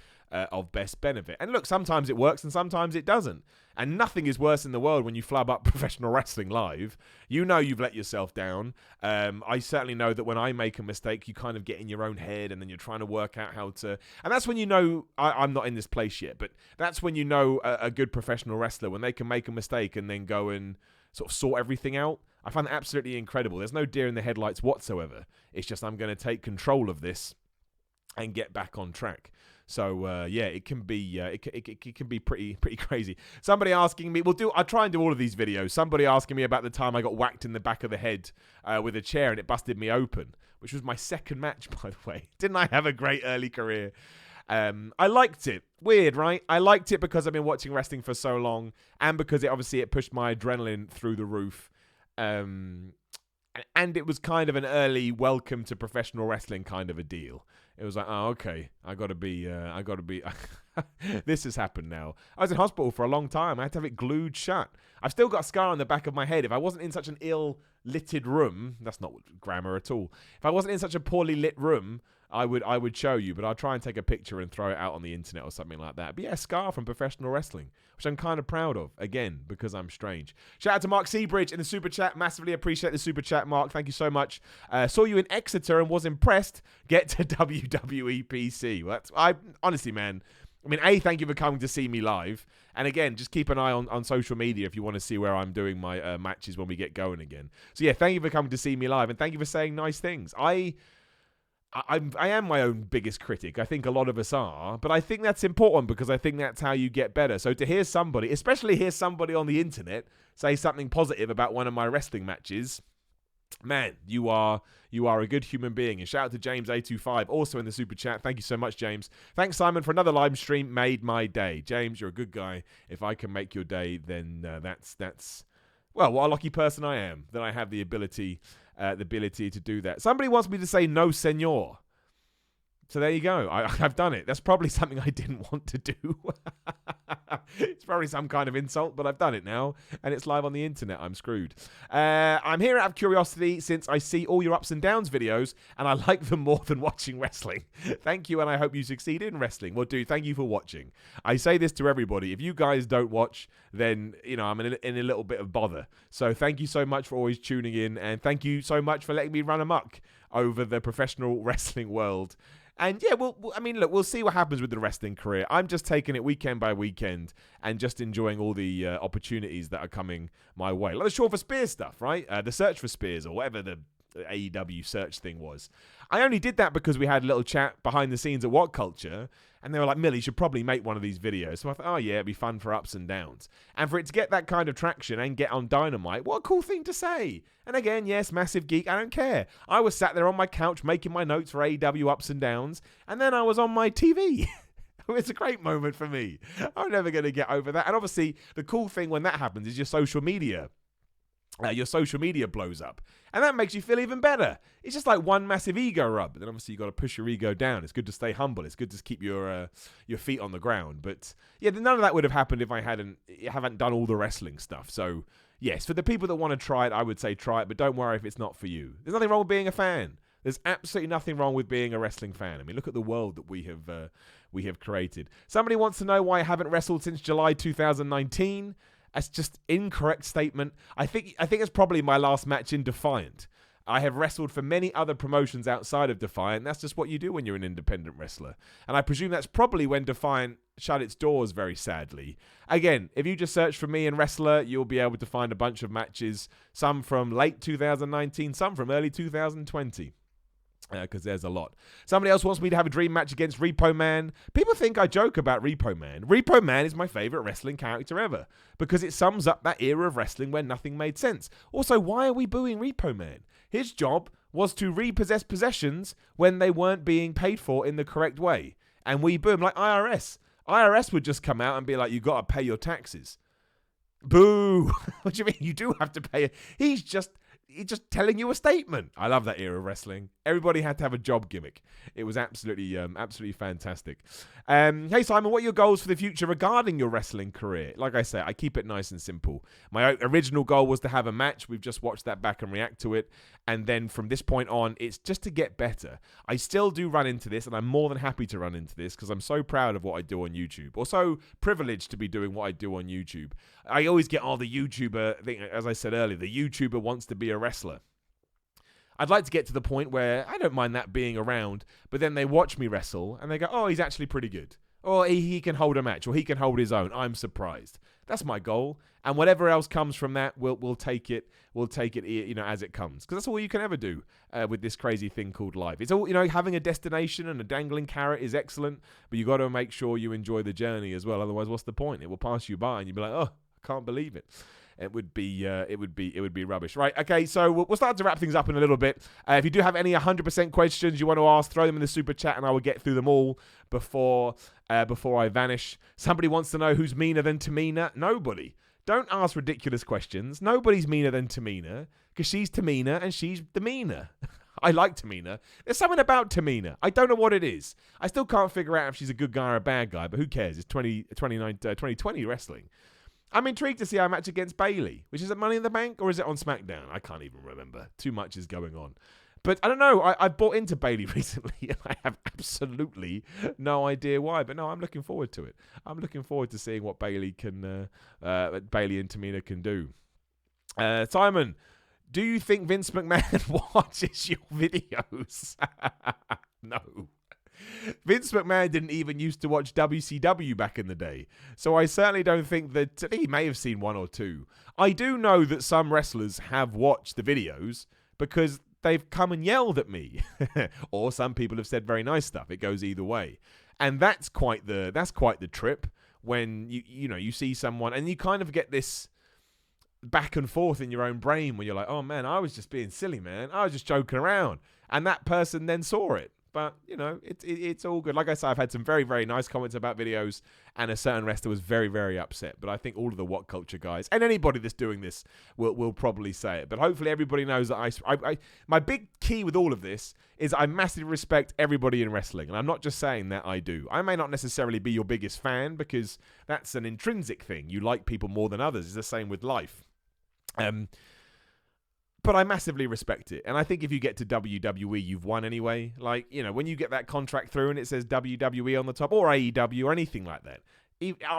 Speaker 1: of best benefit. And look, sometimes it works and sometimes it doesn't. And nothing is worse in the world when you flub up professional wrestling live. You know you've let yourself down. I certainly know that when I make a mistake, you kind of get in your own head and then you're trying to work out how to... And that's when you know, I'm not in this place yet, but that's when you know a good professional wrestler, when they can make a mistake and then go and sort of sort everything out. I find that absolutely incredible. There's no deer in the headlights whatsoever. It's just, I'm going to take control of this and get back on track. So it can be it can be pretty crazy. Somebody asking me, I'll try and do all of these videos. Somebody asking me about the time I got whacked in the back of the head with a chair and it busted me open, which was my second match, by the way. Didn't I have a great early career? I liked it. Weird, right? I liked it because I've been watching wrestling for so long, and because it pushed my adrenaline through the roof. And it was kind of an early welcome to professional wrestling kind of a deal. It was like, oh, okay, I gotta be, this has happened now. I was in hospital for a long time. I had to have it glued shut. I've still got a scar on the back of my head. If I wasn't in such an ill-litted room, that's not grammar at all. If I wasn't in such a poorly lit room, I would show you, but I'll try and take a picture and throw it out on the internet or something like that. But yeah, a scar from professional wrestling, which I'm kind of proud of, again, because I'm strange. Shout out to Mark Seabridge in the super chat. Massively appreciate the super chat, Mark. Thank you so much. Saw you in Exeter and was impressed. Get to WWE PC. Well, honestly, man, I mean, thank you for coming to see me live. And again, just keep an eye on social media if you want to see where I'm doing my matches when we get going again. So yeah, thank you for coming to see me live, and thank you for saying nice things. I am my own biggest critic. I think a lot of us are, but I think that's important because I think that's how you get better. So to hear somebody, especially hear somebody on the internet, say something positive about one of my wrestling matches, man, you are a good human being. And shout out to James825, also in the super chat. Thank you so much, James. Thanks, Simon, for another live stream. Made my day. James, you're a good guy. If I can make your day, then that's well, what a lucky person I am that I have the ability to do that. Somebody wants me to say no, senor. So there you go. I've done it. That's probably something I didn't want to do. It's probably some kind of insult, but I've done it now, and it's live on the internet. I'm screwed. I'm here out of curiosity since I see all your ups and downs videos, and I like them more than watching wrestling. Thank you, and I hope you succeed in wrestling. Well, dude, thank you for watching. I say this to everybody. If you guys don't watch, then, I'm in a little bit of bother. So thank you so much for always tuning in, and thank you so much for letting me run amok over the professional wrestling world. And yeah, we'll see what happens with the wrestling career. I'm just taking it weekend by weekend and just enjoying all the opportunities that are coming my way. Like the Shaw for Spears stuff, right? The search for Spears, or whatever the AEW search thing was. I only did that because we had a little chat behind the scenes at What Culture, and they were like, Millie, you should probably make one of these videos. So I thought, oh yeah, it'd be fun for ups and downs. And for it to get that kind of traction and get on Dynamite, what a cool thing to say. And again, yes, massive geek, I don't care. I was sat there on my couch making my notes for AEW ups and downs, and then I was on my TV. It's a great moment for me. I'm never going to get over that. And obviously, the cool thing when that happens is your social media blows up, and that makes you feel even better. It's just like one massive ego rub. But then obviously you got to push your ego down. It's good to stay humble. It's good to keep your feet on the ground. But yeah, none of that would have happened if I haven't done all the wrestling stuff. So yes, for the people that want to try it, I would say try it, but don't worry if it's not for you. There's nothing wrong with being a fan. There's absolutely nothing wrong with being a wrestling fan. I mean, look at the world that we have created. Somebody wants to know why I haven't wrestled since July 2019. That's just incorrect statement. I think it's probably my last match in Defiant. I have wrestled for many other promotions outside of Defiant. That's just what you do when you're an independent wrestler. And I presume that's probably when Defiant shut its doors, very sadly. Again, if you just search for me and wrestler, you'll be able to find a bunch of matches, some from late 2019, some from early 2020. Because there's a lot. Somebody else wants me to have a dream match against Repo Man. People think I joke about Repo Man. Repo Man is my favorite wrestling character ever because it sums up that era of wrestling where nothing made sense. Also, why are we booing Repo Man? His job was to repossess possessions when they weren't being paid for in the correct way. And we boom, like IRS. IRS would just come out and be like, you got to pay your taxes. Boo. What do you mean? You do have to pay it. He's just telling you a statement. I love that era of wrestling. Everybody had to have a job gimmick. It was absolutely fantastic. Hey, Simon, what are your goals for the future regarding your wrestling career? Like I say, I keep it nice and simple. My original goal was to have a match. We've just watched that back and react to it. And then from this point on, it's just to get better. I still do run into this, and I'm more than happy to run into this because I'm so proud of what I do on YouTube, or so privileged to be doing what I do on YouTube. I always get, the YouTuber thing, as I said earlier, the YouTuber wants to be a wrestler. I'd like to get to the point where I don't mind that being around, but then they watch me wrestle and they go, oh, he's actually pretty good. Or he can hold a match, or he can hold his own. I'm surprised. That's my goal. And whatever else comes from that, we'll take it. We'll take it, as it comes. Because that's all you can ever do with this crazy thing called life. It's all, having a destination and a dangling carrot is excellent, but you got to make sure you enjoy the journey as well. Otherwise, what's the point? It will pass you by and you'll be like, oh, I can't believe it. It would be rubbish. Right, okay, so we'll start to wrap things up in a little bit. If you do have any 100% questions you want to ask, throw them in the super chat and I will get through them all before I vanish. Somebody wants to know who's meaner than Tamina. Nobody. Don't ask ridiculous questions. Nobody's meaner than Tamina because she's Tamina and she's the meaner. I like Tamina. There's something about Tamina. I don't know what it is. I still can't figure out if she's a good guy or a bad guy, but who cares? It's 2020 wrestling. I'm intrigued to see our match against Bayley, which is at Money in the Bank, or is it on SmackDown? I can't even remember. Too much is going on. But I don't know. I bought into Bayley recently, and I have absolutely no idea why. But no, I'm looking forward to it. I'm looking forward to seeing what Bayley and Tamina can do. Simon, do you think Vince McMahon watches your videos? No. Vince McMahon didn't even used to watch WCW back in the day, so I certainly don't think that he may have seen one or two. I do know that some wrestlers have watched the videos because they've come and yelled at me, or some people have said very nice stuff. It goes either way, and that's quite the trip when you see someone and you kind of get this back and forth in your own brain when you're like, oh man, I was just being silly, man. I was just joking around, and that person then saw it. But, it's all good. Like I said, I've had some very, very nice comments about videos, and a certain wrestler was very, very upset. But I think all of the What Culture guys, and anybody that's doing this, will probably say it. But hopefully everybody knows that my big key with all of this is I massively respect everybody in wrestling. And I'm not just saying that, I do. I may not necessarily be your biggest fan, because that's an intrinsic thing. You like people more than others. It's the same with life. But I massively respect it. And I think if you get to WWE, you've won anyway. Like, when you get that contract through and it says WWE on the top, or AEW, or anything like that.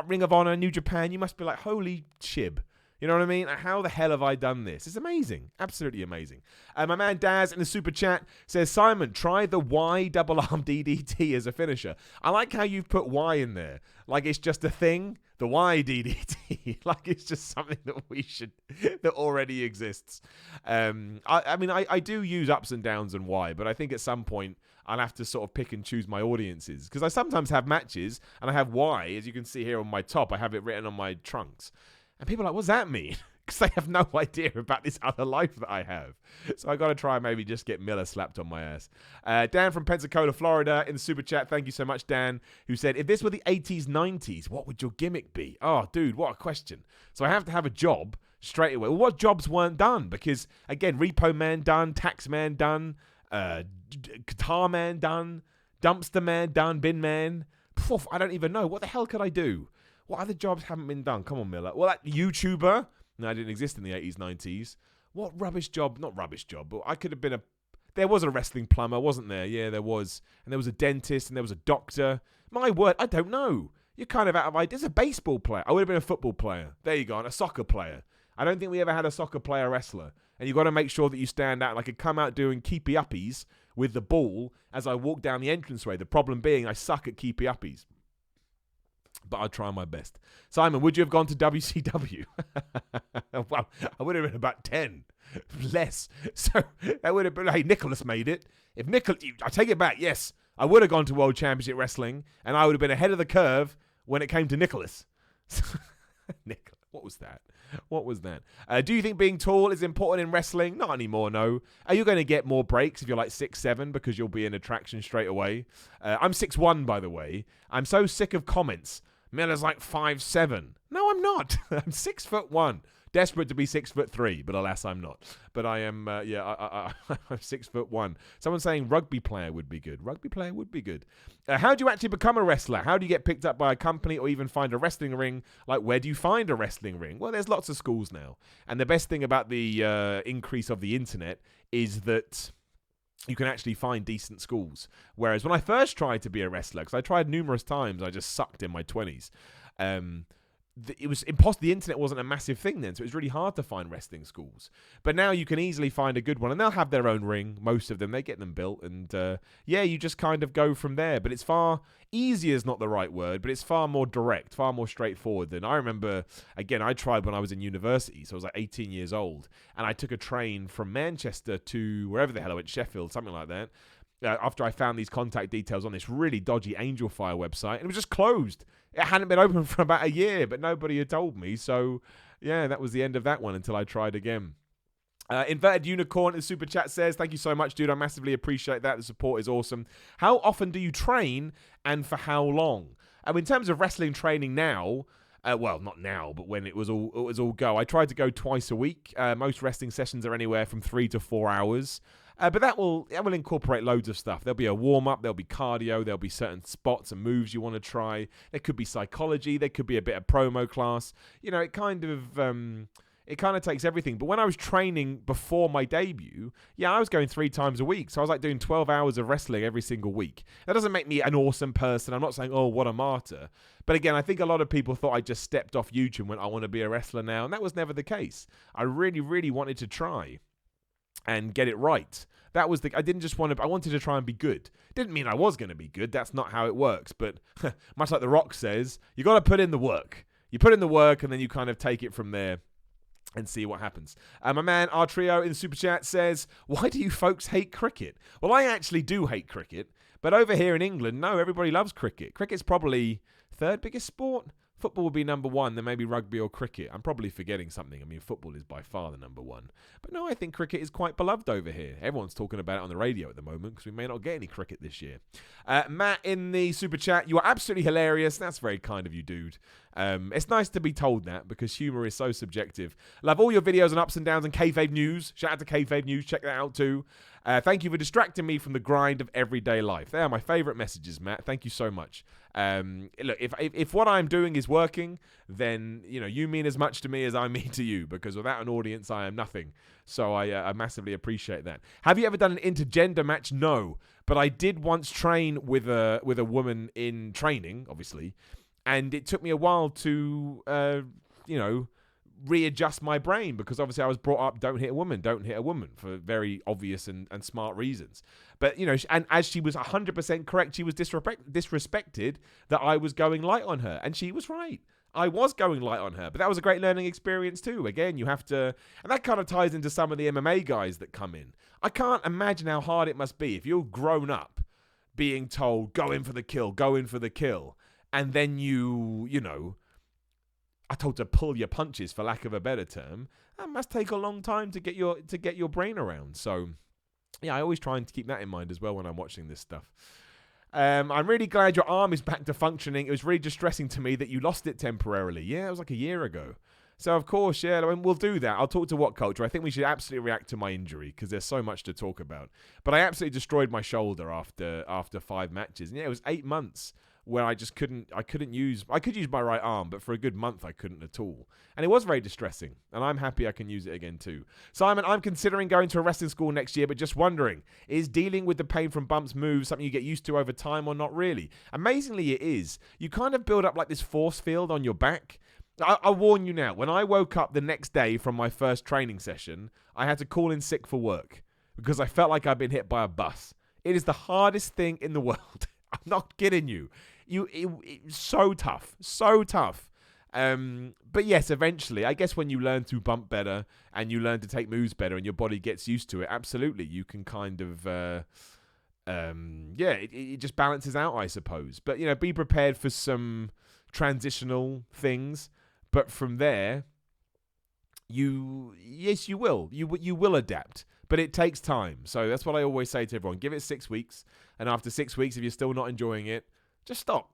Speaker 1: Ring of Honor, New Japan, you must be like, holy shib. You know what I mean? How the hell have I done this? It's amazing. Absolutely amazing. My man Daz in the super chat says, Simon, try the Y double arm DDT as a finisher. I like how you've put Y in there. Like it's just a thing. The Y DDT. Like it's just something that already exists. I do use ups and downs and Y, but I think at some point I'll have to sort of pick and choose my audiences. Because I sometimes have matches and I have Y, as you can see here on my top. I have it written on my trunks. And people are like, what's that mean? Because they have no idea about this other life that I have. So I got to try and maybe just get Miller slapped on my ass. Dan from Pensacola, Florida, in the super chat. Thank you so much, Dan, who said, if this were the 80s, 90s, what would your gimmick be? Oh, dude, what a question. So I have to have a job straight away. Well, what jobs weren't done? Because, again, Repo Man done, Tax Man done, Guitar Man done, Dumpster Man done, Bin Man. Poof, I don't even know. What the hell could I do? What other jobs haven't been done? Come on, Miller. Well, that YouTuber. No, I didn't exist in the 80s, 90s. What rubbish job? Not rubbish job, but I could have been There was a wrestling plumber, wasn't there? Yeah, there was. And there was a dentist, and there was a doctor. My word, I don't know. You're kind of out of ideas. A baseball player. I would have been a football player. There you go. And a soccer player. I don't think we ever had a soccer player wrestler. And you've got to make sure that you stand out. And I could come out doing keepy-uppies with the ball as I walk down the entranceway. The problem being I suck at keepy-uppies. But I'll try my best. Simon, would you have gone to WCW? Well, I would have been about 10. Less. So that would have been, hey, Nicholas made it. If Nicholas, I take it back, yes. I would have gone to World Championship Wrestling, and I would have been ahead of the curve when it came to Nicholas. Nicholas, what was that? What was that? Do you think being tall is important in wrestling? Not anymore, no. Are you going to get more breaks if you're like 6'7", because you'll be an attraction straight away? I'm 6'1", by the way. I'm so sick of comments. Miller's like 5'7". No, I'm not. I'm 6'1". Desperate to be 6'3", but alas, I'm not. But I am, I'm 6'1". Someone saying rugby player would be good. Rugby player would be good. How do you actually become a wrestler? How do you get picked up by a company or even find a wrestling ring? Like, where do you find a wrestling ring? Well, there's lots of schools now. And the best thing about the increase of the internet is that you can actually find decent schools. Whereas when I first tried to be a wrestler, because I tried numerous times, I just sucked in my 20s. It was impossible. The internet wasn't a massive thing then, so it was really hard to find wrestling schools. But now you can easily find a good one, and they'll have their own ring. Most of them, they get them built, and you just kind of go from there. But it's far easier is not the right word, but it's far more direct, far more straightforward than I remember. Again, I tried when I was in university, so I was like 18 years old, and I took a train from Manchester to wherever the hell I went, Sheffield, something like that. After I found these contact details on this really dodgy Angel Fire website, and it was just closed. It hadn't been open for about a year, but nobody had told me. So, yeah, that was the end of that one until I tried again. Inverted Unicorn in the super chat says, thank you so much, dude. I massively appreciate that. The support is awesome. How often do you train and for how long? In terms of wrestling training now, well, not now, but when it was all go, I tried to go twice a week. Most wrestling sessions are anywhere from 3 to 4 hours. But that will incorporate loads of stuff. There'll be a warm-up, there'll be cardio, there'll be certain spots and moves you want to try. There could be psychology, there could be a bit of promo class. You know, it kind of takes everything. But when I was training before my debut, I was going 3 times a week. So I was like doing 12 hours of wrestling every single week. That doesn't make me an awesome person. I'm not saying, oh, what a martyr. But again, I think a lot of people thought I just stepped off YouTube and went, I want to be a wrestler now. And that was never the case. I really, really wanted to try and get it right. That was I wanted to try and be good. Didn't mean I was going to be good. That's not how it works. But much like The Rock says, you got to put in the work. You put in the work and then you kind of take it from there and see what happens. My man Artrio in the super chat says, why do you folks hate cricket? Well, I actually do hate cricket. But over here in England, no, everybody loves cricket. Cricket's probably third biggest sport. Football would be number 1, then maybe rugby or cricket. I'm probably forgetting something. I mean, football is by far the number 1. But no, I think cricket is quite beloved over here. Everyone's talking about it on the radio at the moment because we may not get any cricket this year. Matt in the super chat, you are absolutely hilarious. That's very kind of you, dude. It's nice to be told that because humor is so subjective. Love all your videos on ups and downs and kayfabe news. Shout out to kayfabe news. Check that out too. Thank you for distracting me from the grind of everyday life. They are my favorite messages, Matt. Thank you so much. Look, if what I'm doing is working, then you mean as much to me as I mean to you, because without an audience, I am nothing. So I massively appreciate that. Have you ever done an intergender match? No, but I did once train with a woman in training, obviously, and it took me a while to readjust my brain, because obviously I was brought up, don't hit a woman for very obvious and smart reasons. But, and as she was 100% correct, she was disrespected that I was going light on her. And she was right. I was going light on her. But that was a great learning experience too. Again, you have to, and that kind of ties into some of the MMA guys that come in. I can't imagine how hard it must be if you're grown up being told, go in for the kill. And then I told to pull your punches, for lack of a better term. That must take a long time to get your brain around. So, I always try and keep that in mind as well when I'm watching this stuff. I'm really glad your arm is back to functioning. It was really distressing to me that you lost it temporarily. Yeah, it was like a year ago. So, of course, we'll do that. I'll talk to What Culture. I think we should absolutely react to my injury because there's so much to talk about. But I absolutely destroyed my shoulder after 5 matches. And it was 8 months where I just could use my right arm, but for a good month I couldn't at all. And it was very distressing, and I'm happy I can use it again too. Simon, I'm considering going to a wrestling school next year, but just wondering, is dealing with the pain from bumps, moves, something you get used to over time or not really? Amazingly, it is. You kind of build up like this force field on your back. I warn you now, when I woke up the next day from my first training session, I had to call in sick for work because I felt like I'd been hit by a bus. It is the hardest thing in the world. I'm not kidding you. It's so tough. But yes, eventually, I guess when you learn to bump better and you learn to take moves better and your body gets used to it, absolutely, you can kind of, it just balances out, I suppose. But, be prepared for some transitional things. But from there, yes, you will. You will adapt, but it takes time. So that's what I always say to everyone. Give it 6 weeks. And after 6 weeks, if you're still not enjoying it, just stop.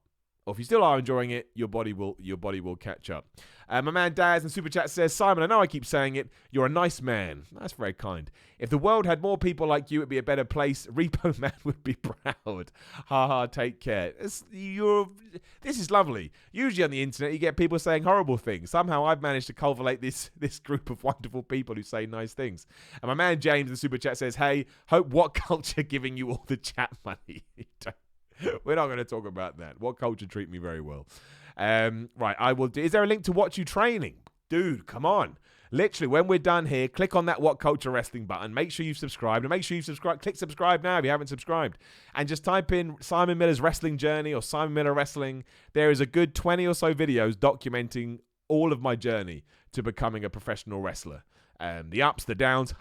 Speaker 1: Or if you still are enjoying it, your body will catch up. My man Daz in Super Chat says, Simon, I know I keep saying it, you're a nice man. That's very kind. If the world had more people like you, it'd be a better place. Repo Man would be proud. Ha ha, take care. This is lovely. Usually on the internet, you get people saying horrible things. Somehow I've managed to cultivate this group of wonderful people who say nice things. And my man James in Super Chat says, hey, hope What Culture giving you all the chat money. We're not going to talk about that. What Culture treat me very well. Right, I will do. Is there a link to watch you training? Dude, come on. Literally, when we're done here, click on that What Culture Wrestling button. Make sure you've subscribed. And make sure you've subscribed. Click subscribe now if you haven't subscribed. And just type in Simon Miller's Wrestling Journey or Simon Miller Wrestling. There is a good 20 or so videos documenting all of my journey to becoming a professional wrestler. The ups, the downs,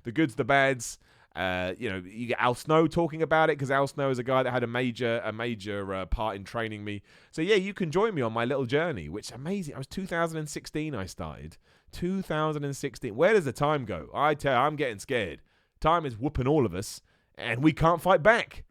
Speaker 1: the goods, the bads. You get Al Snow talking about it because Al Snow is a guy that had a major part in training me. So yeah, you can join me on my little journey, which is amazing. I was 2016 I started. 2016. Where does the time go? I tell you, I'm getting scared. Time is whooping all of us, and we can't fight back.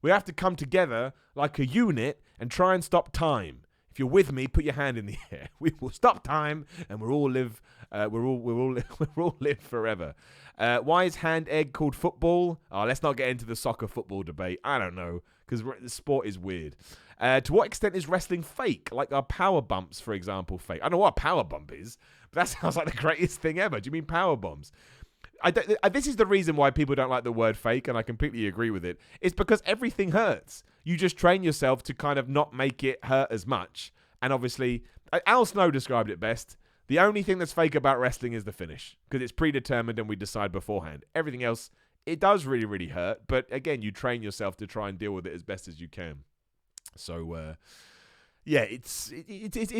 Speaker 1: We have to come together like a unit and try and stop time. If you're with me, put your hand in the air. We will stop time, and we'll all live. We'll all live forever. Why is hand egg called football? Oh, let's not get into the soccer football debate. I don't know, because the sport is weird. To what extent is wrestling fake? Like our power bumps, for example, fake. I don't know what a power bump is, but that sounds like the greatest thing ever. Do you mean power bombs? This is the reason why people don't like the word fake, and I completely agree with it. It's because everything hurts. You just train yourself to kind of not make it hurt as much. And obviously, Al Snow described it best. The only thing that's fake about wrestling is the finish, because it's predetermined and we decide beforehand. Everything else, it does really, really hurt. But again, you train yourself to try and deal with it as best as you can. So, yeah, it's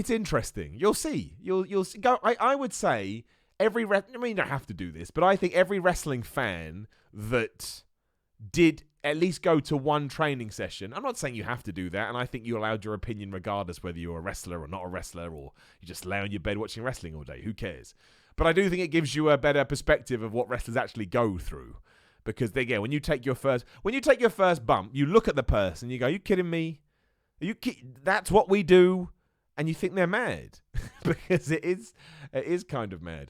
Speaker 1: interesting. You'll see. You'll see. I would say I mean, you don't have to do this, but I think every wrestling fan that did at least go to one training session. I'm not saying you have to do that, and I think you're allowed your opinion regardless whether you're a wrestler or not a wrestler, or you just lay on your bed watching wrestling all day. Who cares? But I do think it gives you a better perspective of what wrestlers actually go through. Because again, when you take your first bump, you look at the person, you go, "Are you kidding me? That's what we do." And you think they're mad because it is kind of mad.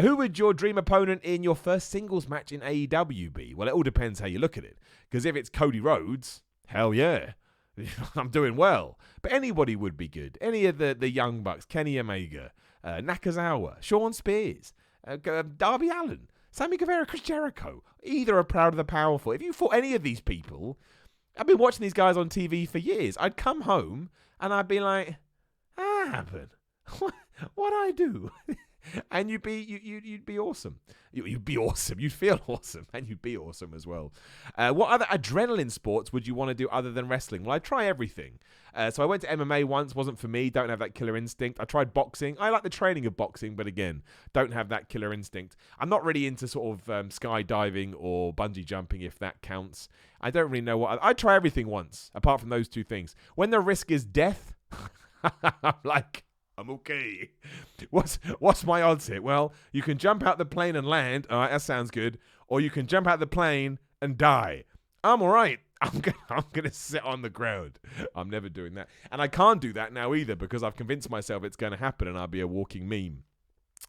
Speaker 1: Who would your dream opponent in your first singles match in AEW be? Well, it all depends how you look at it. Because if it's Cody Rhodes, hell yeah, I'm doing well. But anybody would be good. Any of the Young Bucks, Kenny Omega, Nakazawa, Shawn Spears, Darby Allin, Sammy Guevara, Chris Jericho. Either are proud of the powerful. If you fought any of these people, I've been watching these guys on TV for years. I'd come home and I'd be like, "What happened? What I do?" And you'd be awesome. You'd be awesome. You'd feel awesome, and you'd be awesome as well. What other adrenaline sports would you want to do other than wrestling? Well, I try everything. So I went to MMA once. Wasn't for me. Don't have that killer instinct. I tried boxing. I like the training of boxing, but again, don't have that killer instinct. I'm not really into sort of skydiving or bungee jumping, if that counts. I don't really know what. I try everything once, apart from those two things. When the risk is death, I'm okay. What's my odds here? Well, you can jump out the plane and land. All right, that sounds good. Or you can jump out the plane and die. I'm all right. I'm gonna sit on the ground. I'm never doing that, and I can't do that now either because I've convinced myself it's going to happen, and I'll be a walking meme.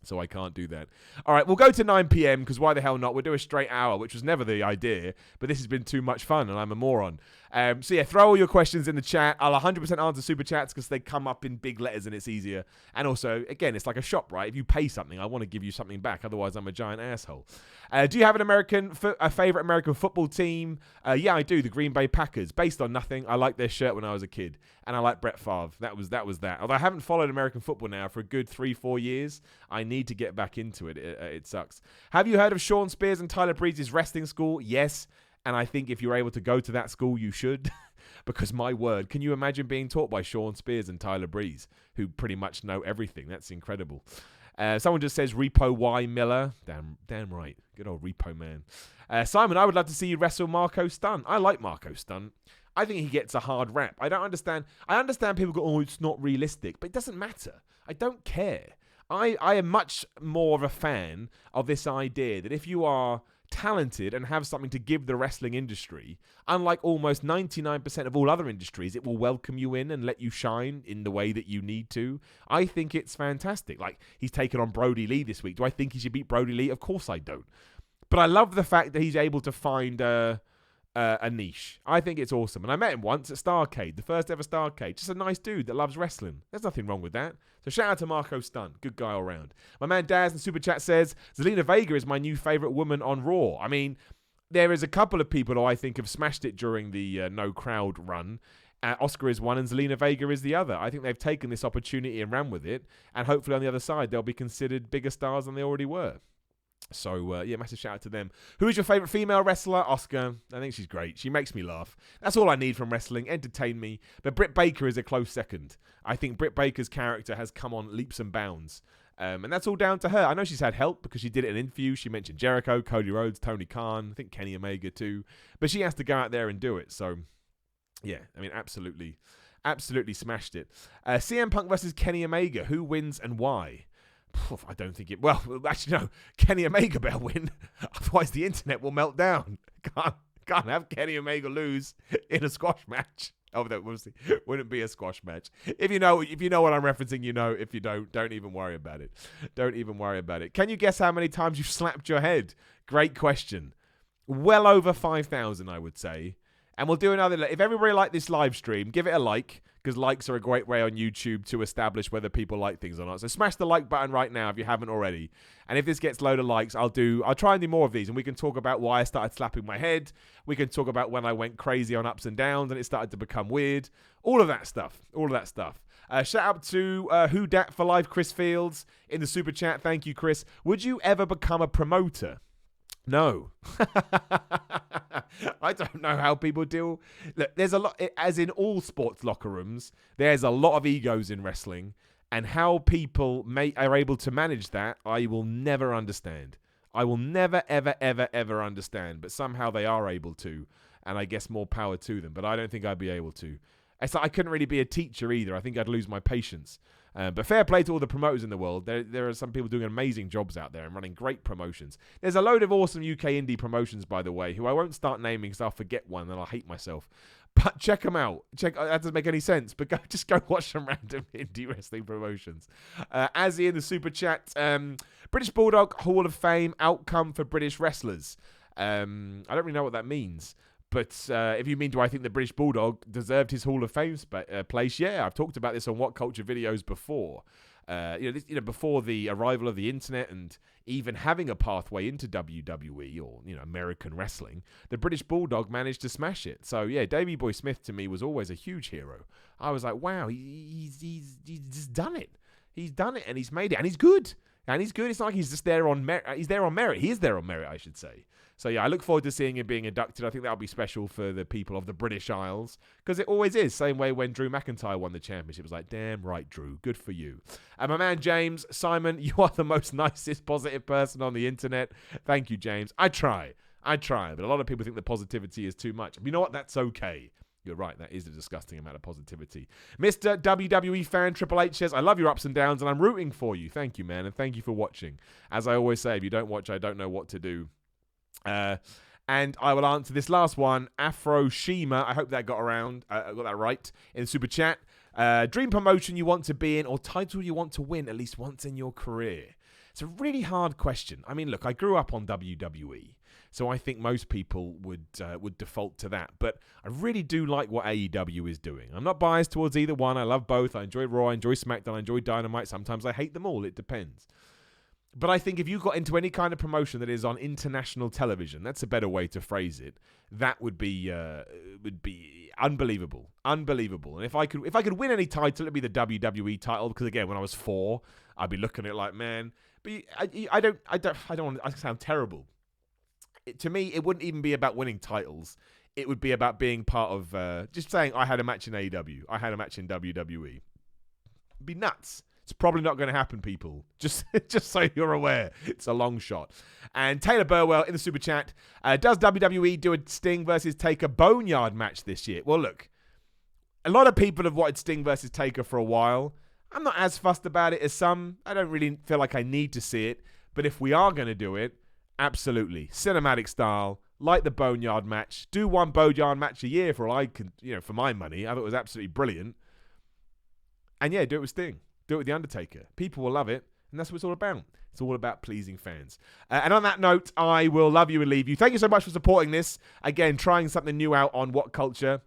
Speaker 1: So I can't do that. All right, we'll go to 9 p.m. because why the hell not? We'll do a straight hour, which was never the idea, but this has been too much fun and I'm a moron. So yeah, throw all your questions in the chat. I'll 100% answer super chats because they come up in big letters and it's easier. And also, again, it's like a shop, right? If you pay something, I want to give you something back. Otherwise, I'm a giant asshole. Do you have a favorite American football team? Yeah, I do. The Green Bay Packers. Based on nothing, I liked their shirt when I was a kid. And I like Brett Favre. That was that. Although I haven't followed American football now for a good 3-4 years. I need to get back into it. It sucks. Have you heard of Shawn Spears and Tyler Breeze's wrestling school? Yes. And I think if you're able to go to that school, you should. Because my word, can you imagine being taught by Shawn Spears and Tyler Breeze, who pretty much know everything? That's incredible. Someone just says Repo Y Miller. Damn right. Good old Repo Man. Simon, I would love to see you wrestle Marco Stunt. I like Marco Stunt. I think he gets a hard rap. I don't understand. I understand people go, "Oh, it's not realistic," but it doesn't matter. I don't care. I am much more of a fan of this idea that if you are talented and have something to give the wrestling industry, unlike almost 99% of all other industries, it will welcome you in and let you shine in the way that you need to. I think it's fantastic. Like, he's taken on Brody Lee this week. Do I think he should beat Brody Lee? Of course I don't. But I love the fact that he's able to find a niche. I think it's awesome. And I met him once at Starrcade, the first ever Starrcade. Just a nice dude that loves wrestling. There's nothing wrong with that. So shout out to Marco Stun. Good guy all around. My man Daz in Super Chat says, Zelina Vega is my new favourite woman on Raw. I mean, there is a couple of people who I think have smashed it during the no crowd run. Oscar is one and Zelina Vega is the other. I think they've taken this opportunity and ran with it. And hopefully on the other side, they'll be considered bigger stars than they already were. So, yeah, massive shout out to them. Who is your favourite female wrestler? Oscar. I think she's great. She makes me laugh. That's all I need from wrestling. Entertain me. But Britt Baker is a close second. I think Britt Baker's character has come on leaps and bounds. And that's all down to her. I know she's had help because she did it in an interview. She mentioned Jericho, Cody Rhodes, Tony Khan, I think Kenny Omega too. But she has to go out there and do it. So, yeah, I mean, absolutely smashed it. CM Punk versus Kenny Omega. Who wins and why? I don't think it... Well, actually, no. Kenny Omega better win. Otherwise, the internet will melt down. Can't have Kenny Omega lose in a squash match. Oh, that wouldn't be a squash match. If you know what I'm referencing, you know. If you don't even worry about it. Don't even worry about it. Can you guess how many times you've slapped your head? Great question. Well over 5,000, I would say. And we'll do another... If everybody liked this live stream, give it a like. Because likes are a great way on YouTube to establish whether people like things or not. So smash the like button right now if you haven't already. And if this gets a load of likes, I'll try and do more of these. And we can talk about why I started slapping my head. We can talk about when I went crazy on ups and downs and it started to become weird. All of that stuff. Shout out to Who Dat for Life, Chris Fields in the super chat. Thank you, Chris. Would you ever become a promoter? No. I don't know how people deal. Look, there's a lot, as in all sports locker rooms, there's a lot of egos in wrestling, and how people are able to manage that, I will never understand. I will never, ever, ever, ever understand, but somehow they are able to, and I guess more power to them, but I don't think I'd be able to. It's like I couldn't really be a teacher either. I think I'd lose my patience. But fair play to all the promoters in the world. There are some people doing amazing jobs out there and running great promotions. There's a load of awesome UK indie promotions, by the way, who I won't start naming because I'll forget one and I'll hate myself. But check them out. That doesn't make any sense, but just go watch some random indie wrestling promotions. Azzy in the super chat. British Bulldog Hall of Fame outcome for British wrestlers. I don't really know what that means. But if you mean, do I think the British Bulldog deserved his Hall of Fame place? Yeah, I've talked about this on What Culture videos before. Before the arrival of the internet and even having a pathway into WWE or American wrestling, the British Bulldog managed to smash it. So yeah, Davey Boy Smith to me was always a huge hero. I was like, wow, he's just done it. He's done it and he's made it and he's good. And he's good. It's not like he's just there on merit. He's there on merit. He is there on merit, I should say. So, yeah, I look forward to seeing him being inducted. I think that'll be special for the people of the British Isles. Because it always is. Same way when Drew McIntyre won the championship. It was like, damn right, Drew. Good for you. And my man, James, Simon, you are the most nicest, positive person on the internet. Thank you, James. I try. But a lot of people think the positivity is too much. But you know what? That's okay. You're right, that is a disgusting amount of positivity. Mr. WWE fan Triple H says, I love your ups and downs and I'm rooting for you. Thank you, man, and thank you for watching. As I always say, if you don't watch, I don't know what to do. And I will answer this last one. Afro Shima, I hope that got that right in Super Chat. Dream promotion you want to be in or title you want to win at least once in your career? It's a really hard question. I mean, look, I grew up on WWE. So I think most people would default to that. But I really do like what AEW is doing. I'm not biased towards either one. I love both. I enjoy Raw, I enjoy SmackDown, I enjoy Dynamite. Sometimes I hate them all. It depends. But I think if you got into any kind of promotion that is on international television, that's a better way to phrase it, that would be unbelievable. Unbelievable. And if I could win any title, it'd be the WWE title. Because again, when I was 4, I'd be looking at it like, man. But I don't want to sound terrible. To me, it wouldn't even be about winning titles. It would be about being part of just saying I had a match in AEW. I had a match in WWE. It'd be nuts. It's probably not going to happen, people. Just so you're aware. It's a long shot. And Taylor Burwell in the super chat. Does WWE do a Sting versus Taker Boneyard match this year? Well, look. A lot of people have wanted Sting versus Taker for a while. I'm not as fussed about it as some. I don't really feel like I need to see it. But if we are going to do it, absolutely. Cinematic style, like the Boneyard match. Do one Boneyard match a year for all I can, for my money. I thought it was absolutely brilliant. And yeah, do it with Sting. Do it with The Undertaker. People will love it. And that's what it's all about. It's all about pleasing fans. And on that note, I will love you and leave you. Thank you so much for supporting this. Again, trying something new out on What Culture.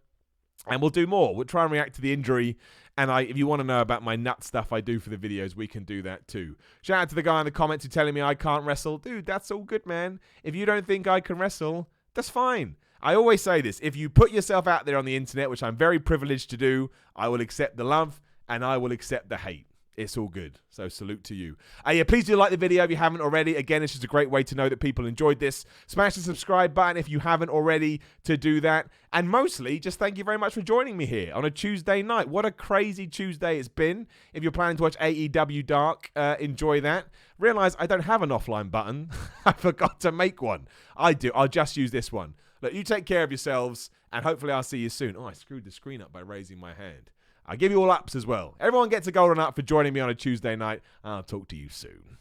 Speaker 1: And we'll do more. We'll try and react to the injury. And if you want to know about my nut stuff I do for the videos, we can do that too. Shout out to the guy in the comments who's telling me I can't wrestle. Dude, that's all good, man. If you don't think I can wrestle, that's fine. I always say this. If you put yourself out there on the internet, which I'm very privileged to do, I will accept the love and I will accept the hate. It's all good. So salute to you. Yeah, please do like the video if you haven't already. Again, it's just a great way to know that people enjoyed this. Smash the subscribe button if you haven't already to do that. And mostly, just thank you very much for joining me here on a Tuesday night. What a crazy Tuesday it's been. If you're planning to watch AEW Dark, enjoy that. Realize I don't have an offline button. I forgot to make one. I do. I'll just use this one. Look, you take care of yourselves, and hopefully I'll see you soon. Oh, I screwed the screen up by raising my hand. I give you all ups as well. Everyone gets a golden up for joining me on a Tuesday night. I'll talk to you soon.